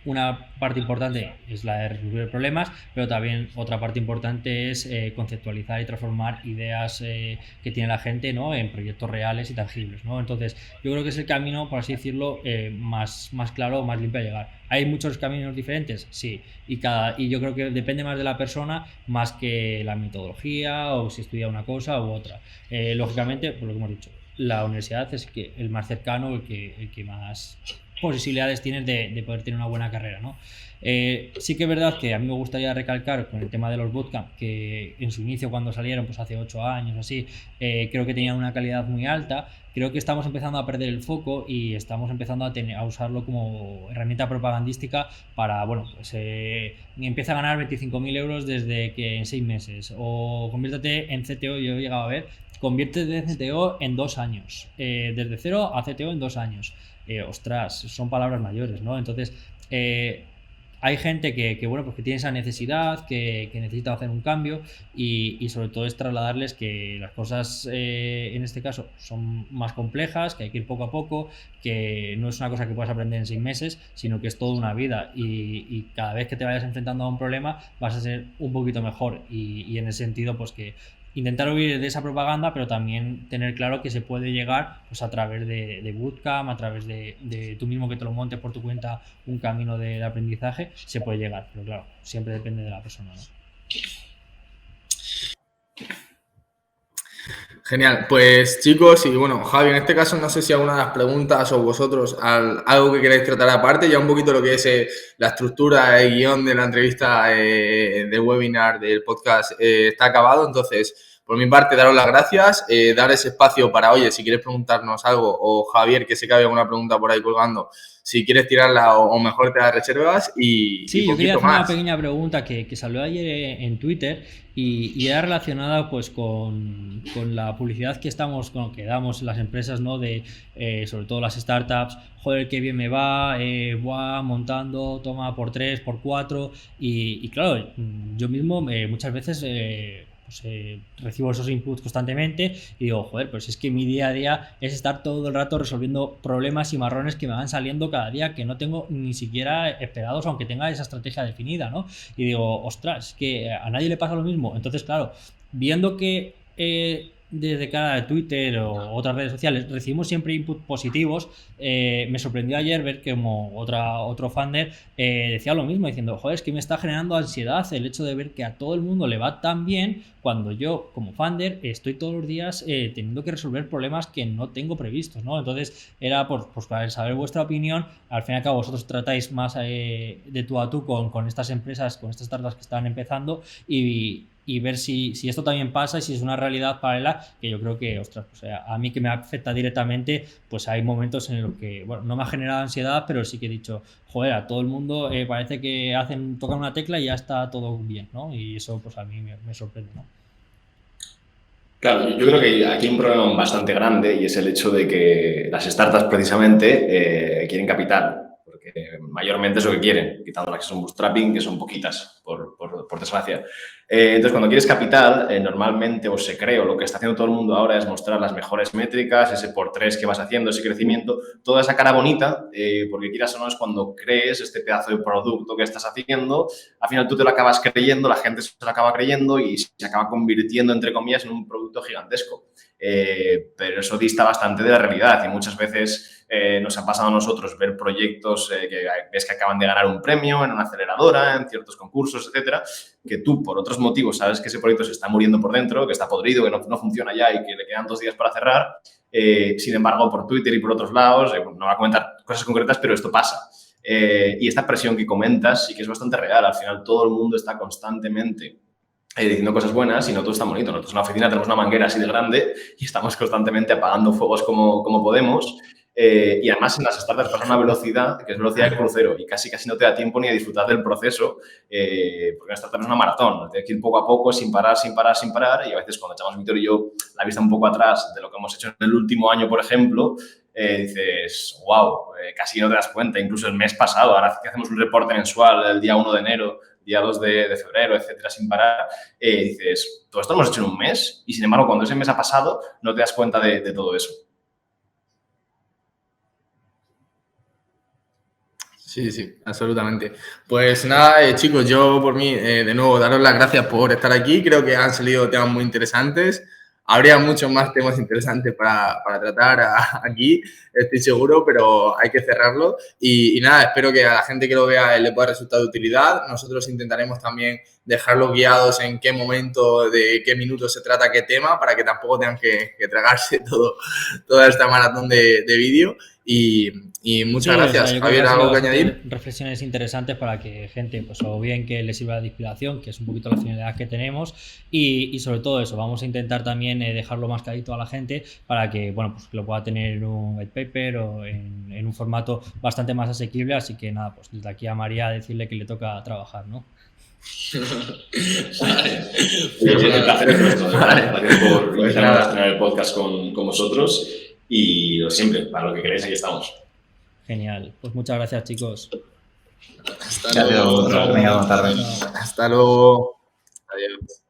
una parte importante es la de resolver problemas, pero también otra parte importante es conceptualizar y transformar ideas que tiene la gente, ¿no?, en proyectos reales y tangibles, ¿no? Entonces yo creo que es el camino, por así decirlo, más claro, más limpio a llegar. ¿Hay muchos caminos diferentes? Sí, y yo creo que depende más de la persona más que la metodología o si estudia una cosa u otra. Lógicamente, por lo que hemos dicho, la universidad es el más cercano, el que más posibilidades tienes de poder tener una buena carrera, ¿no? Sí que es verdad que a mí me gustaría recalcar con el tema de los bootcamp que en su inicio, cuando salieron, pues hace 8 años así, creo que tenían una calidad muy alta. Creo que estamos empezando a perder el foco y estamos empezando a usarlo como herramienta propagandística para, bueno, pues empieza a ganar 25.000 euros desde que en 6 meses, o conviértete en CTO. Yo he llegado a ver, conviértete de CTO en 2 años, desde cero a CTO en 2 años. Ostras, son palabras mayores, ¿no? Entonces, hay gente que bueno, pues que tiene esa necesidad, que necesita hacer un cambio y sobre todo es trasladarles que las cosas en este caso son más complejas, que hay que ir poco a poco, que no es una cosa que puedas aprender en 6 meses, sino que es toda una vida y cada vez que te vayas enfrentando a un problema vas a ser un poquito mejor y en ese sentido pues que intentar huir de esa propaganda, pero también tener claro que se puede llegar pues a través de bootcamp, a través de tú mismo que te lo montes por tu cuenta, un camino de aprendizaje, se puede llegar, pero claro, siempre depende de la persona, ¿no? Genial, pues chicos, y bueno, Javi, en este caso no sé si alguna de las preguntas o vosotros algo que queráis tratar aparte, ya un poquito lo que es la estructura, el guión de la entrevista de webinar, del podcast está acabado, entonces por mi parte daros las gracias, dar ese espacio para, oye, si quieres preguntarnos algo, o Javier, que sé que había alguna pregunta por ahí colgando, si quieres tirarla o mejor te la reservas y sí, yo quería hacer más. Una pequeña pregunta que salió ayer en Twitter y era relacionada pues con la publicidad que damos en las empresas, ¿no? De sobre todo las startups, joder, qué bien me va, montando, toma por 3, por 4 y claro, yo mismo muchas veces recibo esos inputs constantemente y digo, joder, pues es que mi día a día es estar todo el rato resolviendo problemas y marrones que me van saliendo cada día que no tengo ni siquiera esperados, aunque tenga esa estrategia definida, ¿no? Y digo, ostras, que a nadie le pasa lo mismo. Entonces, claro, viendo que desde cara de Twitter o otras redes sociales recibimos siempre inputs positivos, me sorprendió ayer ver que como otro funder decía lo mismo, diciendo, joder, es que me está generando ansiedad el hecho de ver que a todo el mundo le va tan bien cuando yo como funder estoy todos los días teniendo que resolver problemas que no tengo previstos, ¿no? Entonces era pues para saber vuestra opinión. Al fin y al cabo vosotros tratáis más de tú a tú con estas empresas, con estas startups que están empezando y y ver si esto también pasa y si es una realidad paralela, que yo creo que, ostras, pues a mí que me afecta directamente, pues hay momentos en los que, bueno, no me ha generado ansiedad, pero sí que he dicho, joder, a todo el mundo parece que tocan una tecla y ya está todo bien, ¿no? Y eso pues a mí me sorprende, ¿no? Claro, yo creo que aquí hay un problema bastante grande y es el hecho de que las startups precisamente quieren capital, porque mayormente es lo que quieren, quitando las que son bootstrapping, que son poquitas, por desgracia. Entonces, cuando quieres capital, normalmente o se cree, o lo que está haciendo todo el mundo ahora es mostrar las mejores métricas, ese por 3 que vas haciendo, ese crecimiento, toda esa cara bonita, porque quieras o no es cuando crees este pedazo de producto que estás haciendo, al final tú te lo acabas creyendo, la gente se lo acaba creyendo y se acaba convirtiendo, entre comillas, en un producto gigantesco. Pero eso dista bastante de la realidad y muchas veces nos ha pasado a nosotros ver proyectos que ves que acaban de ganar un premio en una aceleradora, en ciertos concursos, etcétera, que tú por otros motivos sabes que ese proyecto se está muriendo por dentro, que está podrido, que no funciona ya y que le quedan 2 días para cerrar. Sin embargo, por Twitter y por otros lados, no voy a comentar cosas concretas, pero esto pasa. Y esta presión que comentas sí que es bastante real. Al final todo el mundo está constantemente diciendo cosas buenas y no todo está bonito. Nosotros en la oficina tenemos una manguera así de grande y estamos constantemente apagando fuegos como podemos. Y además en las startups pasa una velocidad que es velocidad de crucero y casi no te da tiempo ni a disfrutar del proceso porque la startup es una maratón. Tienes que ir poco a poco, sin parar y a veces cuando echamos Víctor y yo la vista un poco atrás de lo que hemos hecho en el último año, por ejemplo, dices, wow, casi no te das cuenta. Incluso el mes pasado, ahora que hacemos un reporte mensual el día 1 de enero, día 2 de febrero, etcétera, sin parar, dices, todo esto lo hemos hecho en un mes y sin embargo cuando ese mes ha pasado no te das cuenta de todo eso. Sí, absolutamente. Pues nada, chicos, yo por mí, de nuevo, daros las gracias por estar aquí. Creo que han salido temas muy interesantes. Habría muchos más temas interesantes para tratar aquí, estoy seguro, pero hay que cerrarlo. Y nada, espero que a la gente que lo vea le pueda resultar de utilidad. Nosotros intentaremos también dejarlos guiados en qué momento, de qué minuto se trata qué tema, para que tampoco tengan que tragarse toda esta maratón de vídeo. Y muchas gracias. Javier, ¿algo que añadir? Reflexiones interesantes para que gente, pues o bien que les sirva de inspiración, que es un poquito la finalidad que tenemos, y sobre todo eso, vamos a intentar también dejarlo más clarito a la gente para que, bueno, pues lo pueda tener en un white paper o en un formato bastante más asequible. Así que nada, pues desde aquí a María decirle que le toca trabajar, ¿no? Gracias por invitarme a estrenar el podcast con vosotros y lo siempre, para lo que queréis, aquí estamos. Genial, pues muchas gracias, chicos. Hasta luego. Hasta luego. Hasta luego. Adiós.